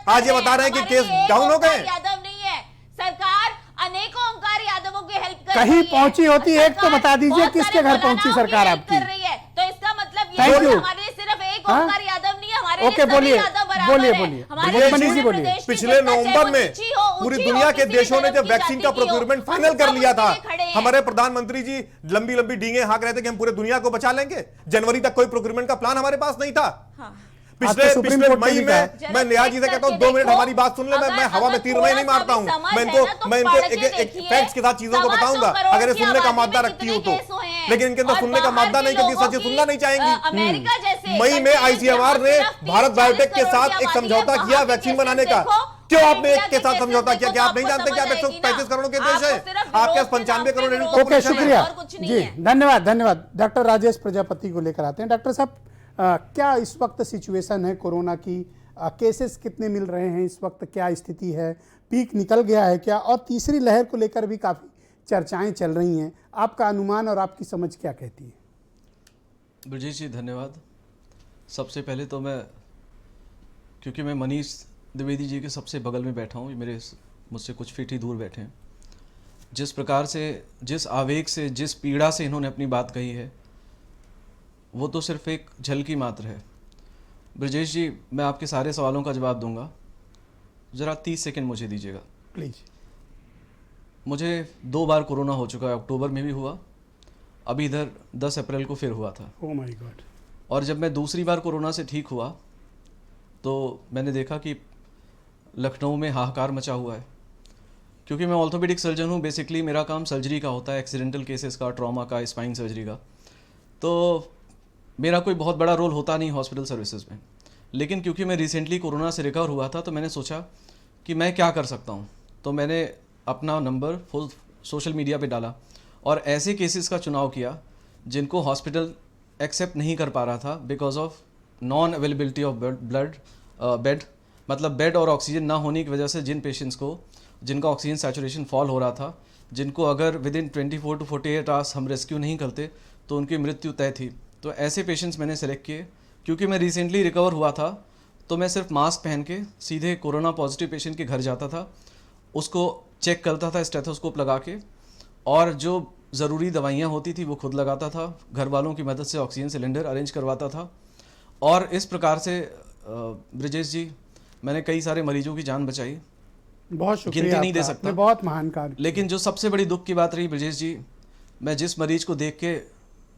आज ये बता रहे हैं कि केस डाउन हो गए। यादव नहीं है, सरकार अनेकों ओमकार यादवों की हेल्प कर कहीं रही है। पहुंची होती एक तो बता दीजिए किसके घर पहुंची सरकार आपकी? कर रही है, तो इसका मतलब ये Thank है you. हमारे लिए सिर्फ एक ओमकार यादव नहीं है, हमारे ओके, लिए सभी बोलिए, यादव बराबर बोलिए, हैं। बोलिए। हमारे बोलिए, पूरे मनीष जी, बोलिए। प्रदेश की पिछले जनता, चाहे नवंबर वो में नीची हो, पूरी ऊंची हो, दुनिया के किसी भी देशों ने धर्म जब की वैक्सीन का जाति की हो, प्रोक्योरमेंट हम फाइनल कर सब लिया था, उसके लिए खड़े हैं। हमारे प्रधानमंत्री जी लंबी लंबी डींगे हाँक रहे थे कि हम पूरे दुनिया को बचा लेंगे। जनवरी तक कोई प्रोक्योरमेंट का प्लान हमारे पास नहीं था। पिछले मई में मैं न्याय जी से कहता हूं 2 मिनट हमारी बात सुन ले। मैं हवा में तीर नहीं मारता हूं, मैं इनको एक फैक्ट्स के साथ चीजों को बताऊंगा अगर ये सुनने का मादा रखती हूं तो। लेकिन इनके अंदर सुनने का मादा नहीं, क्योंकि सच सुनना नहीं चाहेंगी। मई में आईसीएमआर ने भारत बायोटेक के साथ एक समझौता किया वैक्सीन बनाने का। क्यों आपने एक के साथ समझौता किया? क्या आप नहीं जानते कि आप 135 करोड़ के देश है? आपके पास 95 करोड़। ओके, शुक्रिया जी, धन्यवाद। डॉक्टर राजेश प्रजापति को लेकर आते हैं। डॉक्टर साहब, क्या इस वक्त सिचुएशन है कोरोना की? केसेस कितने मिल रहे हैं इस वक्त? क्या स्थिति है? पीक निकल गया है क्या? और तीसरी लहर को लेकर भी काफ़ी चर्चाएं चल रही हैं। आपका अनुमान और आपकी समझ क्या कहती है? ब्रजेश जी धन्यवाद। सबसे पहले तो क्योंकि मैं मनीष द्विवेदी जी के सबसे बगल में बैठा हूँ, मेरे मुझसे कुछ फीट ही दूर बैठे हैं, जिस प्रकार से, जिस आवेग से, जिस पीड़ा से इन्होंने अपनी बात कही है, वो तो सिर्फ एक झलकी मात्र है। ब्रजेश जी, मैं आपके सारे सवालों का जवाब दूंगा, ज़रा 30 सेकंड मुझे दीजिएगा प्लीज़। मुझे 2 बार कोरोना हो चुका है, अक्टूबर में भी हुआ, अभी इधर 10 अप्रैल को फिर हुआ था। Oh my God. और जब मैं दूसरी बार कोरोना से ठीक हुआ तो मैंने देखा कि लखनऊ में हाहाकार मचा हुआ है। क्योंकि मैं ऑर्थोपेडिक सर्जन हूँ, बेसिकली मेरा काम सर्जरी का होता है, एक्सीडेंटल केसेस का, ट्रॉमा का, स्पाइन सर्जरी का, तो मेरा कोई बहुत बड़ा रोल होता नहीं हॉस्पिटल सर्विसेज में। लेकिन क्योंकि मैं रिसेंटली कोरोना से रिकवर हुआ था तो मैंने सोचा कि मैं क्या कर सकता हूँ, तो मैंने अपना नंबर सोशल मीडिया पे डाला और ऐसे केसेस का चुनाव किया जिनको हॉस्पिटल एक्सेप्ट नहीं कर पा रहा था because of non availability of bed, मतलब बेड और ऑक्सीजन ना होने की वजह से जिन पेशेंट्स को, जिनका ऑक्सीजन सैचुरेशन फॉल हो रहा था, जिनको अगर विद इन 24 to 48 आवर्स हम रेस्क्यू नहीं करते तो उनकी मृत्यु तय थी। तो ऐसे पेशेंट्स मैंने सेलेक्ट किए। क्योंकि मैं रिसेंटली रिकवर हुआ था तो मैं सिर्फ मास्क पहन के सीधे कोरोना पॉजिटिव पेशेंट के घर जाता था, उसको चेक करता था स्टेथोस्कोप लगा के, और जो ज़रूरी दवाइयाँ होती थी वो खुद लगाता था, घर वालों की मदद से ऑक्सीजन सिलेंडर अरेंज करवाता था। और इस प्रकार से ब्रजेश जी, मैंने कई सारे मरीजों की जान बचाई, बहुत शुक्रिया, गिनती नहीं दे सकता, बहुत महान कार्य। लेकिन जो सबसे बड़ी दुख की बात रही ब्रजेश जी, मैं जिस मरीज को देख के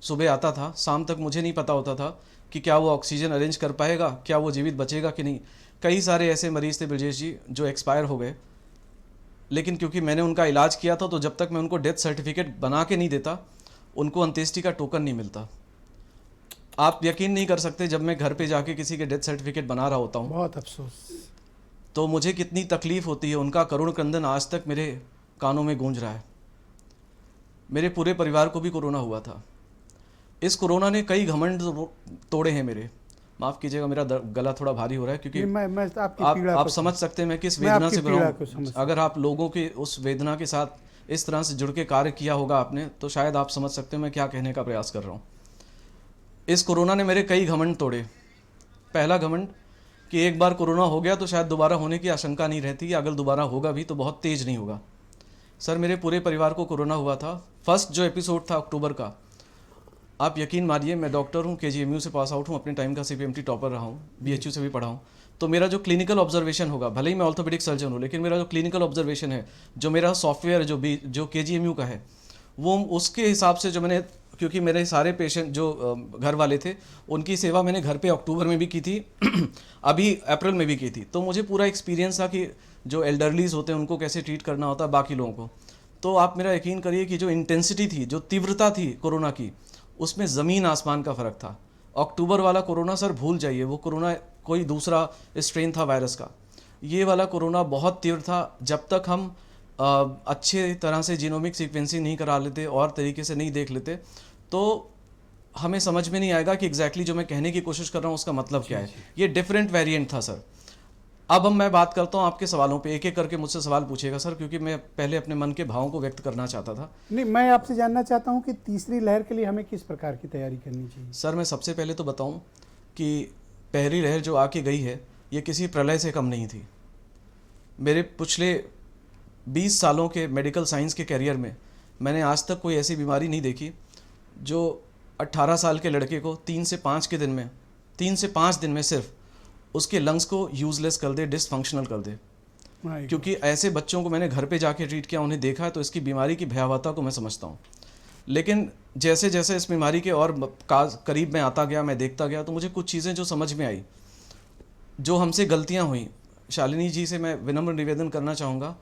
सुबह आता था, शाम तक मुझे नहीं पता होता था कि क्या वो ऑक्सीजन अरेंज कर पाएगा, क्या वो जीवित बचेगा कि नहीं। कई सारे ऐसे मरीज थे ब्रजेश जी जो एक्सपायर हो गए, लेकिन क्योंकि मैंने उनका इलाज किया था तो जब तक मैं उनको डेथ सर्टिफिकेट बना के नहीं देता, उनको अंत्येष्टि का टोकन नहीं मिलता। आप यकीन नहीं कर सकते, जब मैं घर पे जाके किसी के डेथ सर्टिफिकेट बना रहा होता हूँ, बहुत अफसोस, तो मुझे कितनी तकलीफ होती है। उनका करुण क्रंदन आज तक मेरे कानों में गूंज रहा है। मेरे पूरे परिवार को भी कोरोना हुआ था। इस कोरोना ने कई घमंड तोड़े हैं मेरे। माफ़ कीजिएगा, मेरा गला थोड़ा भारी हो रहा है क्योंकि मैं आप समझ सकते हैं मैं किस वेदना से गुजरा हूं। अगर आप लोगों की उस वेदना के साथ इस तरह से जुड़ के कार्य किया होगा आपने, तो शायद आप समझ सकते हैं मैं क्या कहने का प्रयास कर रहा हूँ। इस कोरोना ने मेरे कई घमंड तोड़े। पहला घमंड कि एक बार कोरोना हो गया तो शायद दोबारा होने की आशंका नहीं रहती, अगर दोबारा होगा भी तो बहुत तेज नहीं होगा। सर, मेरे पूरे परिवार को कोरोना हुआ था। फर्स्ट जो एपिसोड था अक्टूबर का, आप यकीन मानिए, मैं डॉक्टर हूँ, KGMU से पास आउट हूँ, अपने टाइम का CPMT टॉपर रहा हूँ, BHU से भी पढ़ा हूँ। तो मेरा जो क्लिनिकल ऑब्जर्वेशन होगा, भले ही मैं ऑर्थोपेडिक सर्जन हूँ, लेकिन मेरा जो क्लिनिकल ऑब्जर्वेशन है, जो मेरा सॉफ्टवेयर जो KGMU का है, वो उसके हिसाब से जो मैंने, क्योंकि मेरे सारे पेशेंट जो घर वाले थे उनकी सेवा मैंने घर पे अक्टूबर में भी की थी अभी अप्रैल में भी की थी, तो मुझे पूरा एक्सपीरियंस था कि जो एल्डरलीज होते हैं उनको कैसे ट्रीट करना होता है, बाकी लोगों को। तो आप मेरा यकीन करिए कि जो इंटेंसिटी थी, जो तीव्रता थी कोरोना की, उसमें ज़मीन आसमान का फ़र्क था। अक्टूबर वाला कोरोना सर भूल जाइए, वो कोरोना कोई दूसरा स्ट्रेन था वायरस का। ये वाला कोरोना बहुत तीव्र था। जब तक हम अच्छे तरह से जीनोमिक सीक्वेंसिंग नहीं करा लेते और तरीके से नहीं देख लेते, तो हमें समझ में नहीं आएगा कि एग्जैक्टली जो मैं कहने की कोशिश कर रहा हूँ उसका मतलब क्या है। ये डिफरेंट वेरिएंट था सर। अब मैं बात करता हूँ आपके सवालों पे, एक एक करके मुझसे सवाल पूछिएगा सर, क्योंकि मैं पहले अपने मन के भावों को व्यक्त करना चाहता था। नहीं, मैं आपसे जानना चाहता हूँ कि तीसरी लहर के लिए हमें किस प्रकार की तैयारी करनी चाहिए। सर मैं सबसे पहले तो बताऊँ कि पहली लहर जो आके गई है, ये किसी प्रलय से कम नहीं थी। मेरे पिछले 20 सालों के मेडिकल साइंस के कैरियर में मैंने आज तक कोई ऐसी बीमारी नहीं देखी जो 18 साल के लड़के को 3 से 5 दिन में सिर्फ उसके लंग्स को यूजलेस कर दे, डिसफंक्शनल कर दे। क्योंकि ऐसे बच्चों को मैंने घर पे जाके ट्रीट किया, उन्हें देखा है, तो इसकी बीमारी की भयावहता को मैं समझता हूँ। लेकिन जैसे जैसे इस बीमारी के और करीब में आता गया, मैं देखता गया, तो मुझे कुछ चीज़ें जो समझ में आई, जो हमसे गलतियाँ हुई। शालिनी जी से मैं विनम्र निवेदन करना चाहूँगा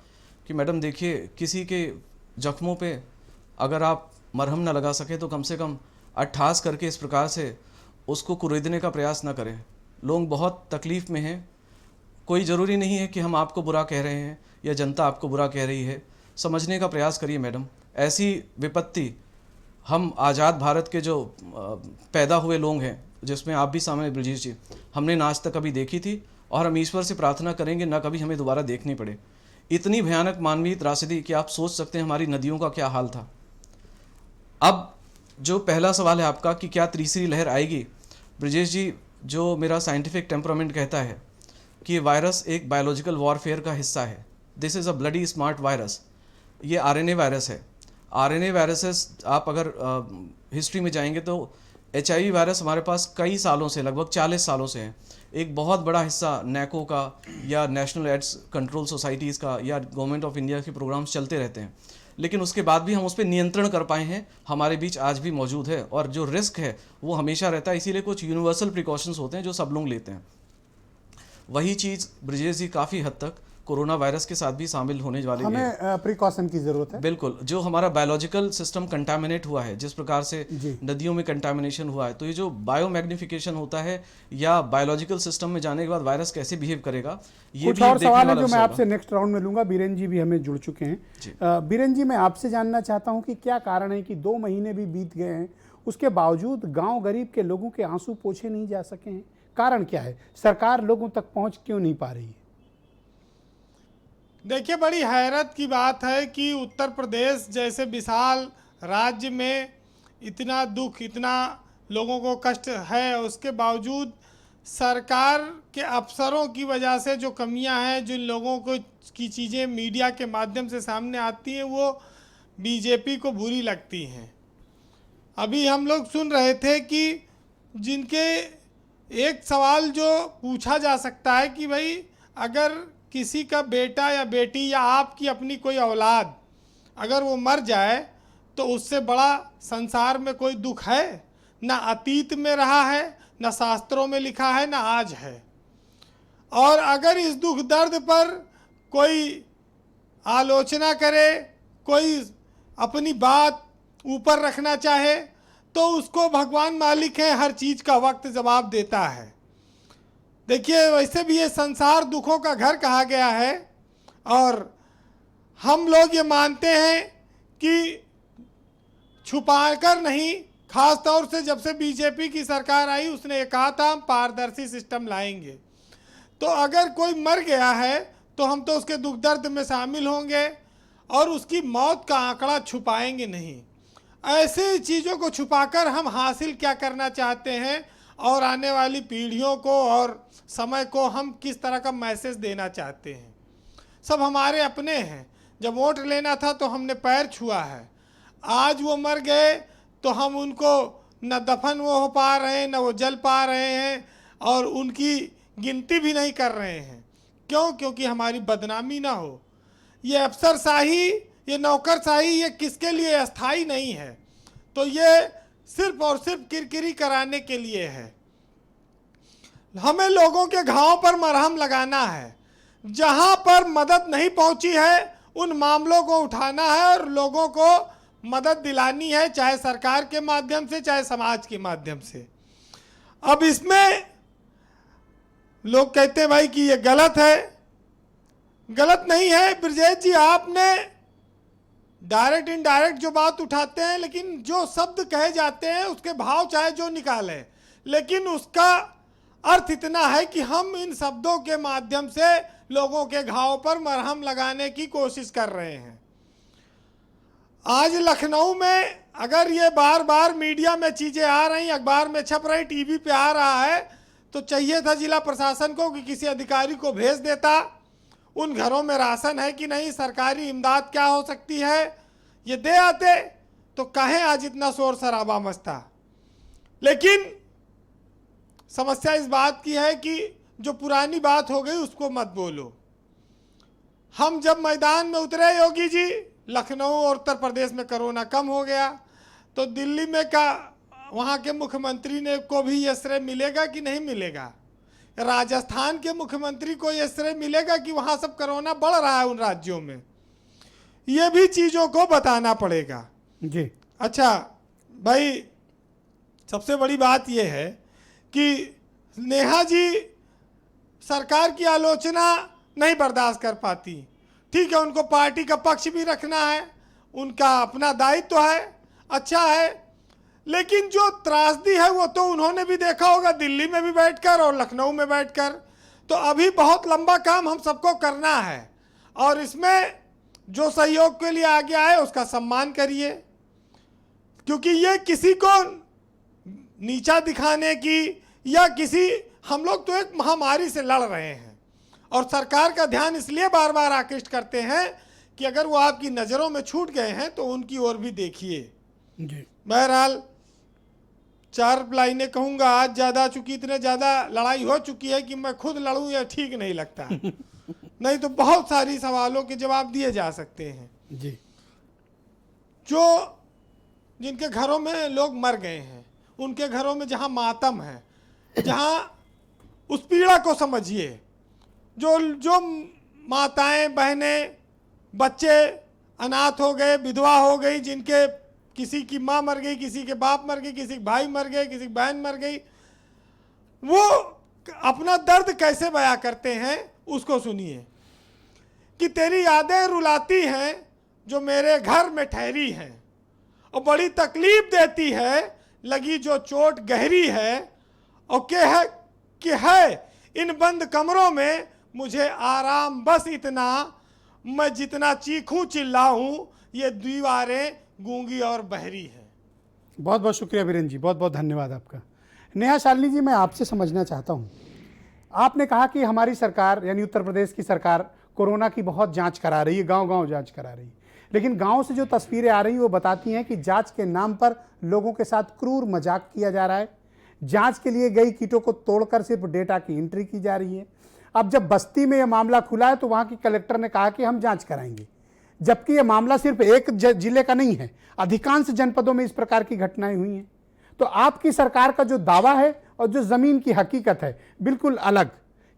कि मैडम देखिए, किसी के जख्मों पे अगर आप मरहम ना लगा सके तो कम से कम अट्ठास करके इस प्रकार से उसको कुरेदने का प्रयास ना करें। लोग बहुत तकलीफ़ में हैं। कोई ज़रूरी नहीं है कि हम आपको बुरा कह रहे हैं या जनता आपको बुरा कह रही है। समझने का प्रयास करिए मैडम। ऐसी विपत्ति हम आज़ाद भारत के जो पैदा हुए लोग हैं, जिसमें आप भी शामिल ब्रजेश जी, हमने ना आज तक कभी देखी थी, और हम ईश्वर से प्रार्थना करेंगे ना कभी हमें दोबारा देखनी पड़े। इतनी भयानक मानवीय त्रासदी कि आप सोच सकते हैं हमारी नदियों का क्या हाल था। अब जो पहला सवाल है आपका कि क्या तीसरी लहर आएगी, ब्रजेश जी, जो मेरा साइंटिफिक टेम्परामेंट कहता है कि ये वायरस एक बायोलॉजिकल वॉरफेयर का हिस्सा है। This is a bloody smart virus. ये RNA वायरस है। RNA वायरसेस, आप अगर हिस्ट्री में जाएंगे तो HIV वायरस हमारे पास कई सालों से, लगभग 40 सालों से है। एक बहुत बड़ा हिस्सा NACO का या नेशनल एड्स कंट्रोल सोसाइटीज़ का या गवर्नमेंट ऑफ इंडिया के प्रोग्राम्स चलते रहते हैं, लेकिन उसके बाद भी हम उस पर नियंत्रण कर पाए हैं। हमारे बीच आज भी मौजूद है, और जो रिस्क है वो हमेशा रहता है। इसीलिए कुछ यूनिवर्सल प्रिकॉशंस होते हैं जो सब लोग लेते हैं। वही चीज़ ब्रजेश जी काफ़ी हद तक कोरोना वायरस के साथ भी शामिल होने वाली है। हमें प्रिकॉशन की ज़रूरत है। बिल्कुल। जो हमारा बायोलॉजिकल सिस्टम कंटामिनेट हुआ है, जिस प्रकार से नदियों में कंटामिनेशन हुआ है, तो ये जो बायोमैग्निफिकेशन होता है या बायोलॉजिकल सिस्टम में जाने के बाद वायरस कैसे बिहेव करेगा, ये कुछ भी और सवाल है देखने जो मैं वाला आपसे नेक्स्ट राउंड में लूंगा। बीरेन जी भी हमें जुड़ चुके हैं। बीरेन जी, मैं आपसे जानना चाहता हूं कि क्या कारण है कि 2 महीने भी बीत गए हैं, उसके बावजूद गांव गरीब के लोगों के आंसू पोंछे नहीं जा सके हैं। कारण क्या है? सरकार लोगों तक पहुंच क्यों नहीं पा रही है? देखिए, बड़ी हैरत की बात है कि उत्तर प्रदेश जैसे विशाल राज्य में इतना दुख, इतना लोगों को कष्ट है, उसके बावजूद सरकार के अफसरों की वजह से जो कमियां हैं, जिन लोगों को की चीज़ें मीडिया के माध्यम से सामने आती हैं, वो बीजेपी को बुरी लगती हैं। अभी हम लोग सुन रहे थे कि जिनके एक सवाल जो पूछा जा सकता है कि भाई अगर किसी का बेटा या बेटी या आपकी अपनी कोई औलाद अगर वो मर जाए तो उससे बड़ा संसार में कोई दुख है? ना अतीत में रहा है, ना शास्त्रों में लिखा है, ना आज है। और अगर इस दुख दर्द पर कोई आलोचना करे, कोई अपनी बात ऊपर रखना चाहे, तो उसको भगवान मालिक है, हर चीज़ का वक्त जवाब देता है। देखिए, वैसे भी ये संसार दुखों का घर कहा गया है, और हम लोग ये मानते हैं कि छुपाकर नहीं, खास तौर से जब से बीजेपी की सरकार आई उसने ये कहा था हम पारदर्शी सिस्टम लाएंगे। तो अगर कोई मर गया है तो हम तो उसके दुख दर्द में शामिल होंगे और उसकी मौत का आंकड़ा छुपाएंगे नहीं। ऐसे चीज़ों को छुपाकर हम हासिल क्या करना चाहते हैं और आने वाली पीढ़ियों को और समय को हम किस तरह का मैसेज देना चाहते हैं। सब हमारे अपने हैं। जब वोट लेना था तो हमने पैर छुआ है, आज वो मर गए तो हम उनको न दफन वो हो पा रहे हैं, न वो जल पा रहे हैं, और उनकी गिनती भी नहीं कर रहे हैं। क्यों? क्योंकि हमारी बदनामी ना हो। ये अफसरशाही, ये नौकरशाही, ये किसके लिए अस्थाई नहीं है, तो ये सिर्फ और सिर्फ किरकिरी कराने के लिए है। हमें लोगों के घाव पर मरहम लगाना है। जहां पर मदद नहीं पहुंची है उन मामलों को उठाना है और लोगों को मदद दिलानी है, चाहे सरकार के माध्यम से, चाहे समाज के माध्यम से। अब इसमें लोग कहते हैं भाई कि ये गलत है। गलत नहीं है ब्रजेश जी, आपने डायरेक्ट इनडायरेक्ट जो बात उठाते हैं, लेकिन जो शब्द कहे जाते हैं उसके भाव चाहे जो निकाले, लेकिन उसका अर्थ इतना है कि हम इन शब्दों के माध्यम से लोगों के घाव पर मरहम लगाने की कोशिश कर रहे हैं। आज लखनऊ में अगर ये बार बार मीडिया में चीज़ें आ रही, अखबार में छप रही, टीवी पे आ रहा है, तो चाहिए था जिला प्रशासन को कि किसी अधिकारी को भेज देता, उन घरों में राशन है कि नहीं, सरकारी इमदाद क्या हो सकती है, ये दे आते, तो काहे आज इतना शोर शराबा मचता। लेकिन समस्या इस बात की है कि जो पुरानी बात हो गई उसको मत बोलो। हम जब मैदान में उतरे योगी जी, लखनऊ और उत्तर प्रदेश में कोरोना कम हो गया, तो दिल्ली में का वहाँ के मुख्यमंत्री ने को भी ये श्रेय मिलेगा कि नहीं मिलेगा? राजस्थान के मुख्यमंत्री को ये श्रेय मिलेगा कि वहाँ सब कोरोना बढ़ रहा है उन राज्यों में? ये भी चीज़ों को बताना पड़ेगा जी। अच्छा भाई, सबसे बड़ी बात यह है कि नेहा जी सरकार की आलोचना नहीं बर्दाश्त कर पाती। ठीक है, उनको पार्टी का पक्ष भी रखना है, उनका अपना दायित्व है, अच्छा है, लेकिन जो त्रासदी है वो तो उन्होंने भी देखा होगा दिल्ली में भी बैठकर और लखनऊ में बैठकर। तो अभी बहुत लंबा काम हम सबको करना है, और इसमें जो सहयोग के लिए आगे आए उसका सम्मान करिए, क्योंकि ये किसी को नीचा दिखाने की या किसी, हम लोग तो एक महामारी से लड़ रहे हैं, और सरकार का ध्यान इसलिए बार बार आकृष्ट करते हैं कि अगर वो आपकी नज़रों में छूट गए हैं तो उनकी ओर भी देखिए। बहरहाल 4 लाइनें कहूँगा आज, ज़्यादा, चूँकि इतने ज़्यादा लड़ाई हो चुकी है कि मैं खुद लड़ूँ यह ठीक नहीं लगता। नहीं तो बहुत सारी सवालों के जवाब दिए जा सकते हैं जी। जो जिनके घरों में लोग मर गए हैं, उनके घरों में जहाँ मातम है, जहाँ उस पीड़ा को समझिए। जो माताएं, बहनें, बच्चे अनाथ हो गए, विधवा हो गई, जिनके किसी की माँ मर गई, किसी के बाप मर गए, किसी के भाई मर गए, किसी की बहन मर गई, वो अपना दर्द कैसे बयां करते हैं उसको सुनिए कि तेरी यादें रुलाती हैं जो मेरे घर में ठहरी हैं, और बड़ी तकलीफ देती है लगी जो चोट गहरी है, और कि है इन बंद कमरों में मुझे आराम बस इतना, मैं जितना चीखूं चिल्लाऊं ये दीवारें गूंगी और बहरी है। बहुत बहुत शुक्रिया वीरेंद्र जी, बहुत बहुत धन्यवाद आपका। नेहा शालिनी जी, मैं आपसे समझना चाहता हूँ, आपने कहा कि हमारी सरकार यानी उत्तर प्रदेश की सरकार कोरोना की बहुत जांच करा रही है, गांव-गांव जांच करा रही है, लेकिन गांव से जो तस्वीरें आ रही हैं वो बताती हैं कि जांच के नाम पर लोगों के साथ क्रूर मजाक किया जा रहा है। जांच के लिए गई किटों को तोड़कर सिर्फ डेटा की एंट्री की जा रही है। अब जब बस्ती में यह मामला खुला है तो वहां की कलेक्टर ने कहा कि हम जांच कराएंगे, जबकि यह मामला सिर्फ एक जिले का नहीं है, अधिकांश जनपदों में इस प्रकार की घटनाएं हुई हैं। तो आपकी सरकार का जो दावा है और जो जमीन की हकीकत है बिल्कुल अलग।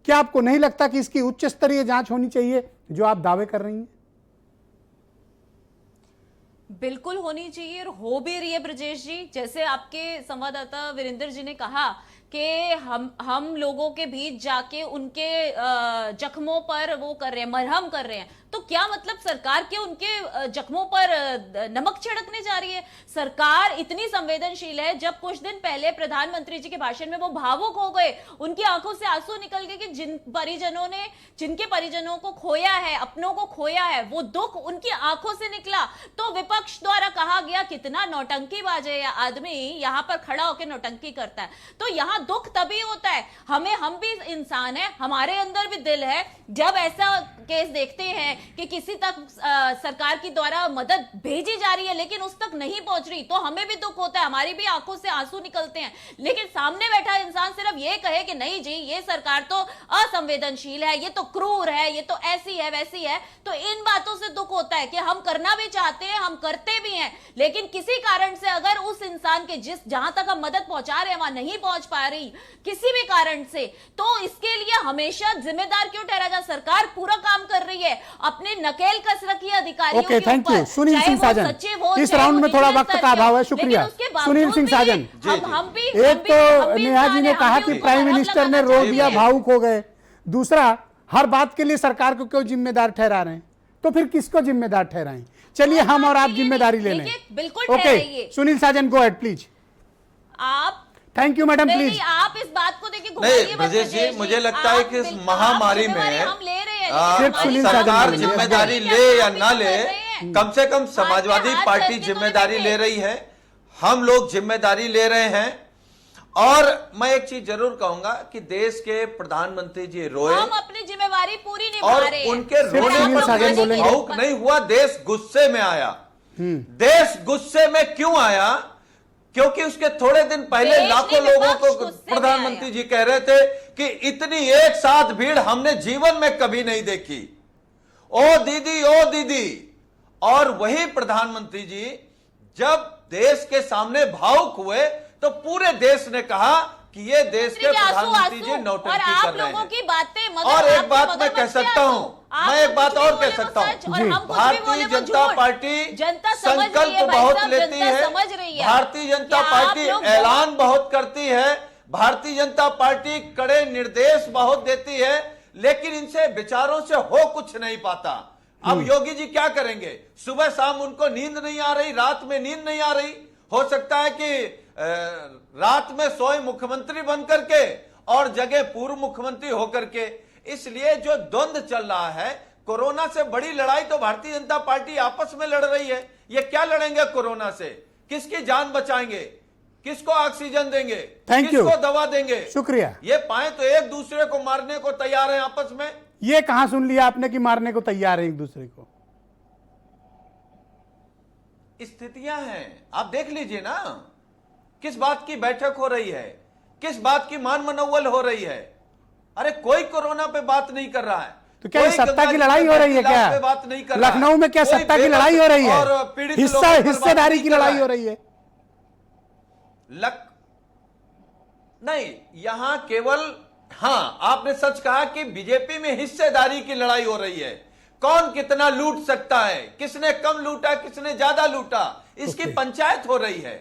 क्या आपको नहीं लगता कि इसकी उच्च स्तरीय जांच होनी चाहिए जो आप दावे कर रही हैं? बिल्कुल होनी चाहिए और हो भी रही है ब्रजेश जी। जैसे आपके संवाददाता वीरेंद्र जी ने कहा कि हम लोगों के बीच जाके उनके जख्मों पर वो कर रहे हैं, मरहम कर रहे हैं, तो क्या मतलब सरकार के उनके जख्मों पर नमक छिड़कने जा रही है? सरकार इतनी संवेदनशील है, जब कुछ दिन पहले प्रधानमंत्री जी के भाषण में वो भावुक हो गए, उनकी आंखों से आंसू निकल गए कि जिनके परिजनों को खोया है, अपनों को खोया है, वो दुख उनकी आंखों से निकला। तो विपक्ष द्वारा कहा गया कितना नौटंकीबाज है यह आदमी, यहाँ पर खड़ा होकर नौटंकी करता है। तो यहाँ दुख तभी होता है, हम भी इंसान है, हमारे अंदर भी दिल है। जब ऐसा केस देखते हैं कि किसी तक सरकार की द्वारा मदद भेजी जा रही है लेकिन उस तक नहीं पहुंच रही, तो हमें भी दुख होता है, हमारी भी आंखों से आंसू निकलते हैं। लेकिन सामने बैठा इंसान सिर्फ ये कहे कि नहीं जी ये सरकार तो असंवेदनशील है, ये तो क्रूर है, ये तो ऐसी है वैसी है, तो इन बातों से दुख होता है कि हम करना भी चाहते हैं, हम करते भी हैं, लेकिन किसी कारण से अगर उस इंसान के जहां तक हम मदद पहुंचा रहे हैं वहां नहीं पहुंच पा रही किसी भी कारण से, तो इसके लिए हमेशा जिम्मेदार क्यों ठहरा जाए? सरकार पूरा काम कर रही है, अपने नकेल कस रखी है अधिकारियों के ऊपर। थैंक यू सुनील सिंह साजन। इस राउंड में थोड़ा वक्त का अभाव है, शुक्रिया सुनील सिंह साजन। एक तो नेहा जी ने कहा कि प्राइम मिनिस्टर ने रो दिया, भावुक हो गए। दूसरा, हर बात के लिए सरकार को क्यों जिम्मेदार ठहरा रहे हैं, तो फिर किसको जिम्मेदार ठहराएं? चलिए हम और आप जिम्मेदारी ले लें। Okay Sunil Sajan go ahead please. आप थैंक यू मैडम प्लीज। आप इस बात को देखिए नहीं ब्रजेश जी, मुझे लगता है कि इस महामारी में सरकार जिम्मेदारी ले या ना ले, कम से कम समाजवादी पार्टी जिम्मेदारी ले रही है, हम लोग जिम्मेदारी ले रहे हैं। और मैं एक चीज जरूर कहूंगा कि देश के प्रधानमंत्री जी रोए, हम अपनी जिम्मेदारी पूरी निभा और रहे हैं। उनके रोने पर भावुक नहीं हुआ, देश गुस्से में आया। देश गुस्से में क्यों आया? क्योंकि उसके थोड़े दिन पहले लाखों लोगों को प्रधानमंत्री जी कह रहे थे कि इतनी एक साथ भीड़ हमने जीवन में कभी नहीं देखी, ओ दीदी। और वही प्रधानमंत्री जी जब देश के सामने भावुक हुए तो पूरे देश ने कहा कि ये देश के प्रधानमंत्री जी नौटंकी कर रहे हैं। और एक बात मैं कह सकता हूं, मैं एक बात और कह सकता हूं, भारतीय जनता पार्टी संकल्प बहुत लेती है, भारतीय जनता पार्टी ऐलान बहुत करती है, भारतीय जनता पार्टी कड़े निर्देश बहुत देती है, लेकिन इनसे विचारों से हो कुछ नहीं पाता। अब योगी जी क्या करेंगे? सुबह शाम उनको नींद नहीं आ रही, रात में नींद नहीं आ रही। हो सकता है कि रात में सोए मुख्यमंत्री बनकर के और जगह पूर्व मुख्यमंत्री होकर के। इसलिए जो द्वंद्व चल रहा है, कोरोना से बड़ी लड़ाई तो भारतीय जनता पार्टी आपस में लड़ रही है। ये क्या लड़ेंगे कोरोना से? किसकी जान बचाएंगे? किसको ऑक्सीजन देंगे? किसको दवा देंगे? शुक्रिया। ये पाए तो एक दूसरे को मारने को तैयार है आपस में। ये कहां सुन लिया आपने कि मारने को तैयार है एक दूसरे को? स्थितियां हैं, आप देख लीजिए ना, किस बात की बैठक हो रही है, किस बात की मान मनौवल हो रही है। अरे कोई कोरोना पे बात नहीं कर रहा है, तो क्या सत्ता की लड़ाई हो रही है? क्या बात नहीं कर रहा है। लखनऊ में क्या सत्ता की लड़ाई हो रही है? हिस्सेदारी की लड़ाई हो रही है? नहीं, यहां केवल, हाँ आपने सच कहा कि बीजेपी में हिस्सेदारी की लड़ाई हो रही है। कौन कितना लूट सकता है, किसने कम लूटा, किसने ज्यादा लूटा, इसकी पंचायत हो रही है।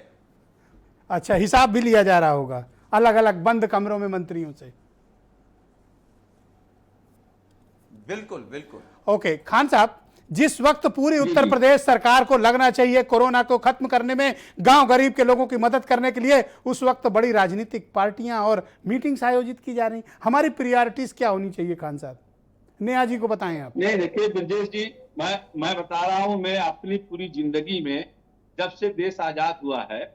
अच्छा, हिसाब भी लिया जा रहा होगा अलग अलग बंद कमरों में मंत्रियों से। बिल्कुल। ओके खान साहब, जिस वक्त पूरी उत्तर प्रदेश सरकार को लगना चाहिए कोरोना को खत्म करने में, गांव गरीब के लोगों की मदद करने के लिए, उस वक्त बड़ी राजनीतिक पार्टियां और मीटिंग्स आयोजित की जा रही। हमारी प्रायोरिटीज क्या होनी चाहिए खान साहब? नेहा जी को बताएं आप। नहीं देखिए ब्रजेश जी, मैं बता रहा हूं, मैं अपनी पूरी जिंदगी में जब से देश आजाद हुआ है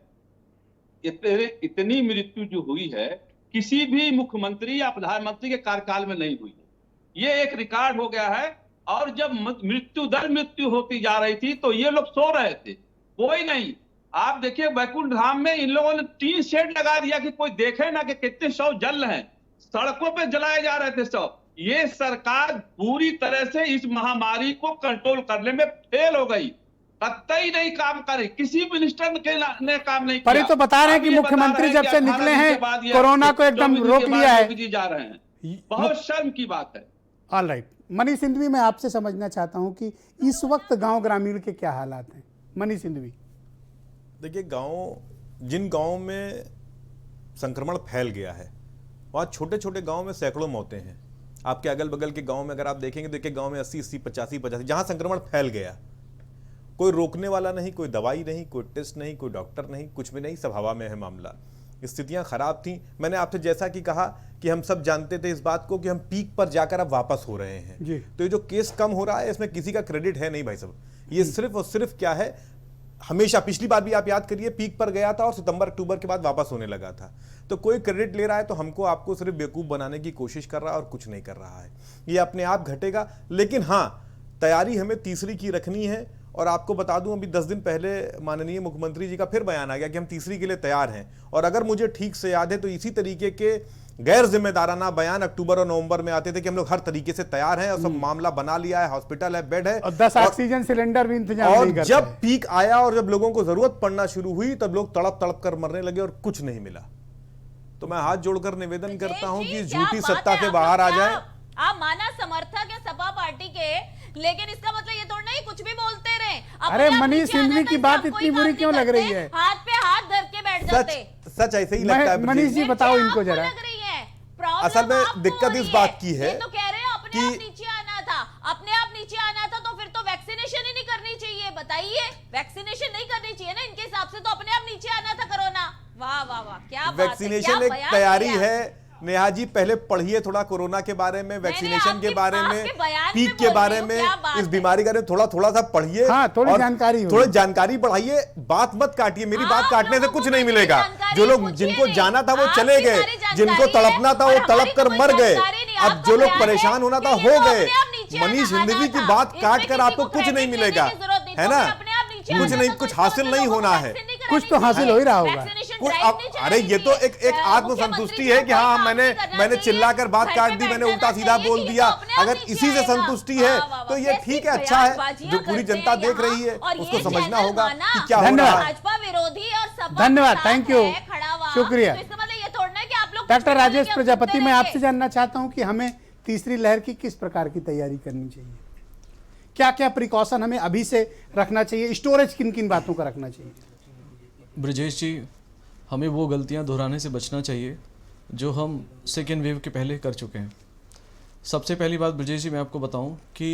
इतनी मृत्यु जो हुई है किसी भी मुख्यमंत्री या प्रधानमंत्री के कार्यकाल में नहीं हुई है। ये एक रिकॉर्ड हो गया है। और जब मृत्यु होती जा रही थी तो ये लोग सो रहे थे, कोई नहीं। आप देखिए बैकुंठ धाम में इन लोगों ने 3 शेड लगा दिया कि कोई देखे ना कि कितने शव जल रहे हैं, सड़कों पे जलाए जा रहे थे शव। ये सरकार पूरी तरह से इस महामारी को कंट्रोल करने में फेल हो गई, कतई नहीं काम करे, किसी मिनिस्टर ने काम नहीं किया। पर तो बता रहे हैं कि मुख्यमंत्री जब से निकले हैं कोरोना को एकदम रोक लिया है। जा रहे हैं, बहुत शर्म की बात है। ऑल राइट, मनीष सिंधवी, मैं आपसे समझना चाहता हूं कि इस वक्त गांव ग्रामीण के क्या हालात हैं? मनीष सिंधवी। देखिए, जिन गांवों में संक्रमण फैल गया है वहां छोटे छोटे गांव में सैकड़ों मौतें हैं। आपके अगल बगल के गांव में अगर आप देखेंगे तो देखिए गांव में 80-80, 85-85 जहां संक्रमण फैल गया, कोई रोकने वाला नहीं, कोई दवाई नहीं, कोई टेस्ट नहीं, कोई डॉक्टर नहीं, कुछ भी नहीं, सब हवा में है मामला। स्थितियां खराब थी। मैंने आपसे जैसा कि कहा कि हम सब जानते थे इस बात को कि हम पीक पर जाकर अब वापस हो रहे हैं। तो ये जो केस कम हो रहा है इसमें किसी का क्रेडिट है नहीं भाई साहब। ये सिर्फ और सिर्फ क्या है, हमेशा पिछली बार भी आप याद करिए पीक पर गया था और सितंबर अक्टूबर के बाद वापस होने लगा था। तो कोई क्रेडिट ले रहा है तो हमको आपको सिर्फ बेवकूफ बनाने की कोशिश कर रहा है और कुछ नहीं कर रहा है। ये अपने आप घटेगा। लेकिन हाँ, तैयारी हमें तीसरी की रखनी है। और आपको बता दूं, अभी 10 दिन पहले माननीय मुख्यमंत्री जी का फिर बयान आ गया कि हम तीसरी के लिए तैयार हैं। और अगर मुझे ठीक से याद है तो इसी तरीके के गैर जिम्मेदाराना बयान अक्टूबर और नवंबर में आते थे कि हम लोग हर तरीके से तैयार हैं और सब मामला बना लिया है, हॉस्पिटल है, बेड है और 10 ऑक्सीजन सिलेंडर भी इंतजाम नहीं करते। और जब पीक आया और जब लोगों को जरूरत पड़ना शुरू हुई तब लोग तड़प तड़प कर मरने लगे और कुछ नहीं मिला। तो मैं हाथ जोड़कर निवेदन करता हूं कि झूठी सत्ता से बाहर आ जाए। आप माना समर्थक है सपा पार्टी के, लेकिन इसका मतलब ये थोड़ा नहीं कुछ भी बोलते रहे। अरे मनीष सिंघवी की बात इतनी बुरी क्यों लग रही है? हाथ पे हाथ धर के बैठ जाते। सच ऐसे ही लगता है। मनीष जी बताओ इनको जरा। असल में दिक्कत इस बात की है तो कह रहे हैं अपने आप नीचे आना था, अपने आप नीचे आना था, तो फिर तो वैक्सीनेशन ही नहीं करनी चाहिए। बताइए, वैक्सीनेशन नहीं करनी चाहिए ना इनके हिसाब से, तो अपने आप नीचे आना था कोरोना। वाह वाह वाह, क्या बात है, वैक्सीनेशन एक तैयारी है। नेहा जी पहले पढ़िए थोड़ा कोरोना के बारे में, वैक्सीनेशन के बारे में, पीक के बारे में, इस बीमारी के बारे में थोड़ा सा पढ़िए। हाँ, थोड़ी जानकारी बढ़ाइए, बात मत काटिए। मेरी बात काटने से कुछ नहीं मिलेगा। जो लोग जिनको जाना था वो चले गए, जिनको तड़पना था वो तड़प कर मर गए, अब जो लोग परेशान होना था हो गए। मनीष सिंघवी की बात काट कर आपको कुछ नहीं मिलेगा, है ना? कुछ नहीं, कुछ हासिल नहीं होना है। कुछ तो हासिल हो ही रहा होगा। अरे ये तो एक आत्मसंतुष्टि है कि हाँ मैंने चिल्लाकर बात काट दी, मैंने उल्टा सीधा बोल दिया। अगर इसी से संतुष्टि है तो ये ठीक है, अच्छा है। जो पूरी जनता देख रही है उसको समझना होगा कि क्या हो रहा है। धन्यवाद, थैंक यू, शुक्रिया। डॉक्टर राजेश प्रजापति, मैं आपसे जानना चाहता हूं कि हमें तीसरी लहर की किस प्रकार की तैयारी करनी चाहिए, क्या क्या प्रिकॉशन हमें अभी से रखना चाहिए, स्टोरेज किन किन बातों का रखना चाहिए? ब्रजेश जी, हमें वो गलतियां दोहराने से बचना चाहिए जो हम सेकेंड वेव के पहले कर चुके हैं। सबसे पहली बात ब्रजेश जी मैं आपको बताऊं कि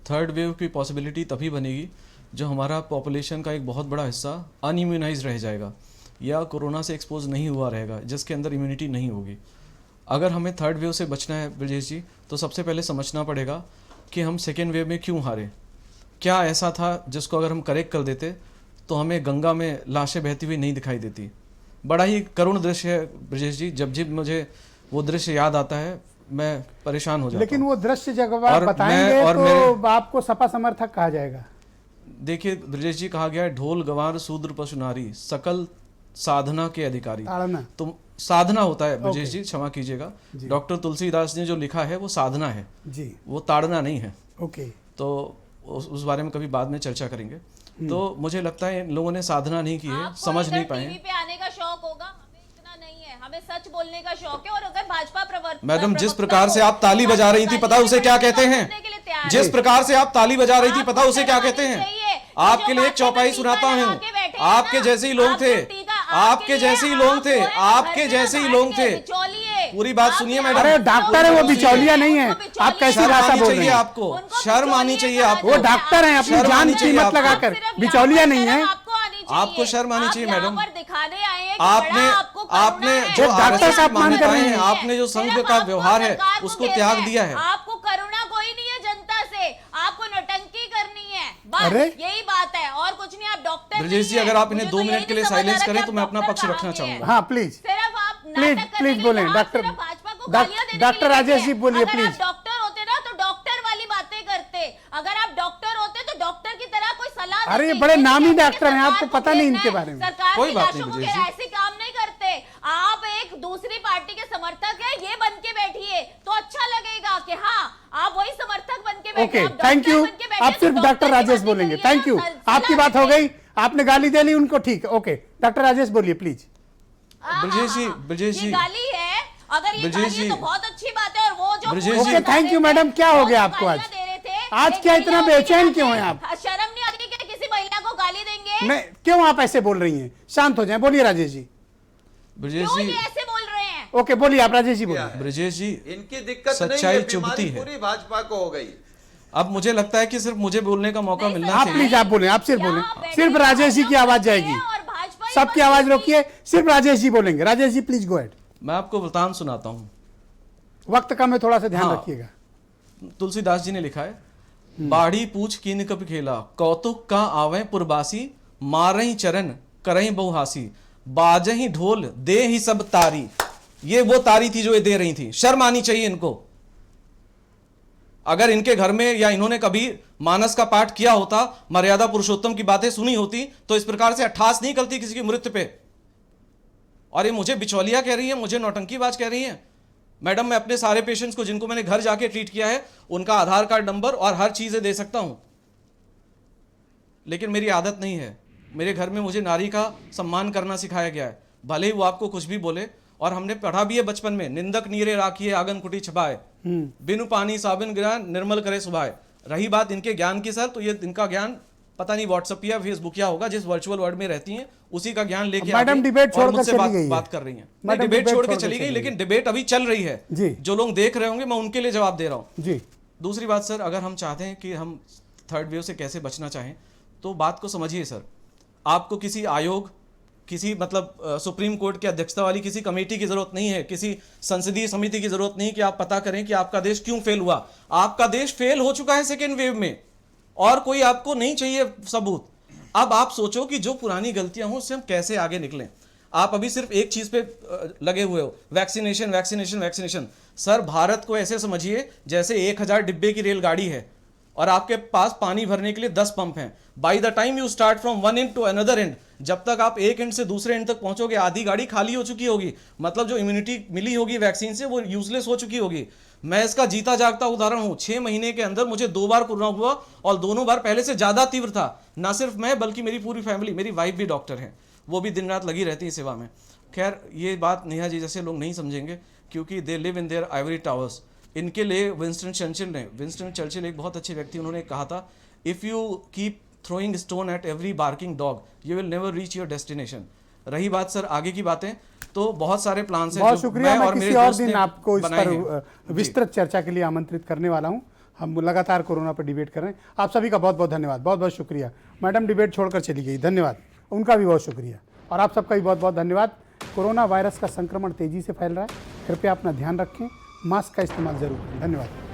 थर्ड वेव की पॉसिबिलिटी तभी बनेगी जो हमारा पॉपुलेशन का एक बहुत बड़ा हिस्सा अनइम्यूनाइज रह जाएगा या कोरोना से एक्सपोज नहीं हुआ रहेगा, जिसके अंदर इम्यूनिटी नहीं होगी। अगर हमें थर्ड वेव से बचना है ब्रजेश जी, तो सबसे पहले समझना पड़ेगा कि हम सेकेंड वेव में क्यों हारे। क्या ऐसा था जिसको अगर हम करेक्ट कर देते तो हमें गंगा में लाशें बहती हुई नहीं दिखाई देती। बड़ा ही करुण दृश्य है ब्रजेश जी, जब मुझे वो दृश्य याद आता है मैं परेशान हो जाता हूं। लेकिन वो दृश्य जब आप बताएंगे तो आपको सपा समर्थक कहा जाएगा। देखिए ब्रजेश जी, कहा गया है ढोल गवार शूद्र पशु नारी सकल साधना के अधिकारी। तो साधना होता है ब्रजेश जी, क्षमा कीजिएगा, डॉक्टर तुलसीदास ने जो लिखा है वो साधना है जी, वो ताड़ना नहीं है। ओके, तो उस बारे में कभी बाद में चर्चा करेंगे। तो मुझे लगता है इन लोगों ने साधना नहीं की है, समझ नहीं पाए। टीवी पे आने का शौक होगा, हमें इतना नहीं है, हमें सच बोलने का शौक है। और अगर भाजपा प्रवर्तक मैडम जिस प्रकार से आप ताली बजा रही थी पता उसे क्या कहते हैं? जिस प्रकार से आप ताली बजा रही थी पता उसे क्या कहते हैं? आपके लिए एक चौपाई सुनाता हूँ। आपके जैसे ही लोग थे, आपके जैसे ही लोग थे, आपके जैसे ही लोग थे। पूरी बात सुनिए मैडम। अरे डॉक्टर है वो, बिचौलिया नहीं है। आप कैसी भाषा बोल रहे हैं? आपको शर्म आनी चाहिए। आपको वो डॉक्टर है, अपनी जान कीमत लगाकर, बिचौलिया नहीं है। आपको शर्म आनी चाहिए मैडम। दिखाने आए हैं आपने जो डॉक्टर का अपमान कर रहे हैं, आपने जो संघ का व्यवहार है उसको त्याग दिया है। आपको करुणा कोई नहीं है जनता से, आपको नौटंकी करनी है, बस यही बात है और कुछ नहीं। आप डॉक्टर ब्रजेश जी, अगर आप इन्हें 2 मिनट के लिए साइलेंस करें तो मैं अपना पक्ष रखना चाहूंगा। हाँ प्लीज, सिर्फ आप प्लीज बोले डॉक्टर राजेश जी, बोलिए प्लीज। डॉक्टर होते ना तो डॉक्टर वाली बातें करते, अगर आप डॉक्टर होते तो डॉक्टर की तरह कोई सलाह। अरे ये बड़े नामी डॉक्टर हैं, आपको पता नहीं इनके बारे में। सरकार कोई बात नहीं, ऐसे काम नहीं करते। आप एक दूसरी पार्टी के समर्थक है, ये बन के बैठिए तो अच्छा लगेगा कि हाँ आप वही समर्थक बन के बैठे। Okay, thank you. आप सिर्फ डॉक्टर राजेश बोलेंगे। थैंक यू, आपकी बात हो गई, आपने गाली दे ली उनको, ठीक है। ओके, डॉक्टर राजेश बोलिए प्लीज। ब्रजेश जी गाली है, अगर ये गाली है तो बहुत अच्छी बात है। और वो जो ओके, थैंक यू मैडम। क्या हो गया आपको आज क्या इतना बेचैन क्यों है आप? शर्म नहीं आती कि किसी महिला को गाली देंगे? नहीं, क्यों आप ऐसे बोल रही हैं? शांत हो जाएं। बोलिए राजेश जी। ब्रजेश जी ऐसे बोल रहे हैं? ओके बोलिए आप राजेश जी, बोलिए। ब्रजेश जी, इनकी दिक्कत सच्चाई चुभती है, पूरी भाजपा को हो गई। अब मुझे लगता है कि सिर्फ मुझे बोलने का मौका मिलना चाहिए। आप प्लीज आप बोलें, आप सिर्फ बोलें, सिर्फ राजेश जी की आवाज जाएगी। सबकी आवाज रोकिए, सिर्फ राजेश जी बोलेंगे। Rajesh ji please go ahead. मैं आपको वृतांत सुनाता हूँ, वक्त कम है, थोड़ा सा ध्यान रखिएगा। तुलसीदास जी ने लिखा है, बाढ़ी पूछ कीन कब खेला, कौतुक का आवे पुरबासी, मारही चरण करही बहुहासी, बाजही ढोल दे ही सब तारी। ये वो तारी थी जो ये दे रही थी। शर्म आनी चाहिए इनको। अगर इनके घर में या इन्होंने कभी मानस का पाठ किया होता, मर्यादा पुरुषोत्तम की बातें सुनी होती, तो इस प्रकार से अट्ठास नहीं करती किसी की मृत्यु पे। और ये मुझे बिचौलिया कह रही है, मुझे नौटंकीबाज कह रही है। मैडम, मैं अपने सारे पेशेंट्स को जिनको मैंने घर जाके ट्रीट किया है उनका आधार कार्ड नंबर और हर चीजें दे सकता हूं, लेकिन मेरी आदत नहीं है। मेरे घर में मुझे नारी का सम्मान करना सिखाया गया है, भले ही वो आपको कुछ भी बोले। और हमने पढ़ा भी है बचपन में, निंदक नीरे राखिए आंगन कुटी छपाए, बिनु पानी साबिन गिरा निर्मल करे सुभाए। रही बात इनके ज्ञान की सर, तो ये इनका ज्ञान पता नहीं व्हाट्सएप या फेसबुक या होगा, जिस वर्चुअल वर्ल्ड में रहती हैं उसी का ज्ञान लेके मैडम डिबेट छोड़कर चली गई, बात कर रही हैं। डिबेट छोड़ के चली गई, लेकिन डिबेट अभी चल रही है जी। जो लोग देख रहे होंगे मैं उनके लिए जवाब दे रहा हूं जी। दूसरी बात सर, अगर हम चाहते हैं कि हम थर्ड वेव से कैसे बचना चाहें, तो बात को समझिए सर। आपको किसी आयोग, किसी मतलब सुप्रीम कोर्ट की अध्यक्षता वाली किसी कमेटी की जरूरत नहीं है, किसी संसदीय समिति की जरूरत नहीं कि आप पता करें कि आपका देश क्यों फेल हुआ। आपका देश फेल हो चुका है सेकेंड वेव में, और कोई आपको नहीं चाहिए सबूत। अब आप सोचो कि जो पुरानी गलतियां हो उससे हम कैसे आगे निकलें। आप अभी सिर्फ एक चीज पे लगे हुए हो, vaccination vaccination vaccination. Sir, Bharat को ऐसे समझिए जैसे 1000 डिब्बे की रेलगाड़ी है और आपके पास पानी भरने के लिए 10 पंप हैं। By the time you start from one end to another end, जब तक आप एक एंड से दूसरे एंड तक पहुंचोगे आधी गाड़ी खाली हो चुकी होगी। मतलब जो इम्यूनिटी मिली होगी वैक्सीन से वो यूजलेस हो चुकी होगी। मैं इसका जीता जागता उदाहरण हूं। 6 महीने के अंदर मुझे 2 बार कोरोना हुआ और दोनों बार पहले से ज्यादा तीव्र था। ना सिर्फ मैं बल्कि मेरी पूरी फैमिली, मेरी वाइफ भी डॉक्टर है, वो भी दिन रात लगी रहती है सेवा में। खैर, ये बात नेहा जी जैसे लोग नहीं समझेंगे, क्योंकि they live in their Ivory towers. इनके लिए विंस्टन चर्चिल एक बहुत अच्छे व्यक्ति, उन्होंने कहा था, if you keep throwing stone at every barking dog you will never reach your destination. रही बात सर आगे की बातें, तो बहुत सारे प्लान हैं। बहुत शुक्रिया। मैं किसी और दिन आपको इस पर विस्तृत चर्चा के लिए आमंत्रित करने वाला हूं। हम लगातार कोरोना पर डिबेट कर रहे हैं। आप सभी का बहुत बहुत धन्यवाद, बहुत बहुत शुक्रिया। मैडम डिबेट छोड़कर चली गई, धन्यवाद, उनका भी बहुत शुक्रिया। और आप सबका भी बहुत बहुत धन्यवाद। कोरोना वायरस का संक्रमण तेजी से फैल रहा है, कृपया अपना ध्यान रखें, मास्क का इस्तेमाल जरूर करें। धन्यवाद।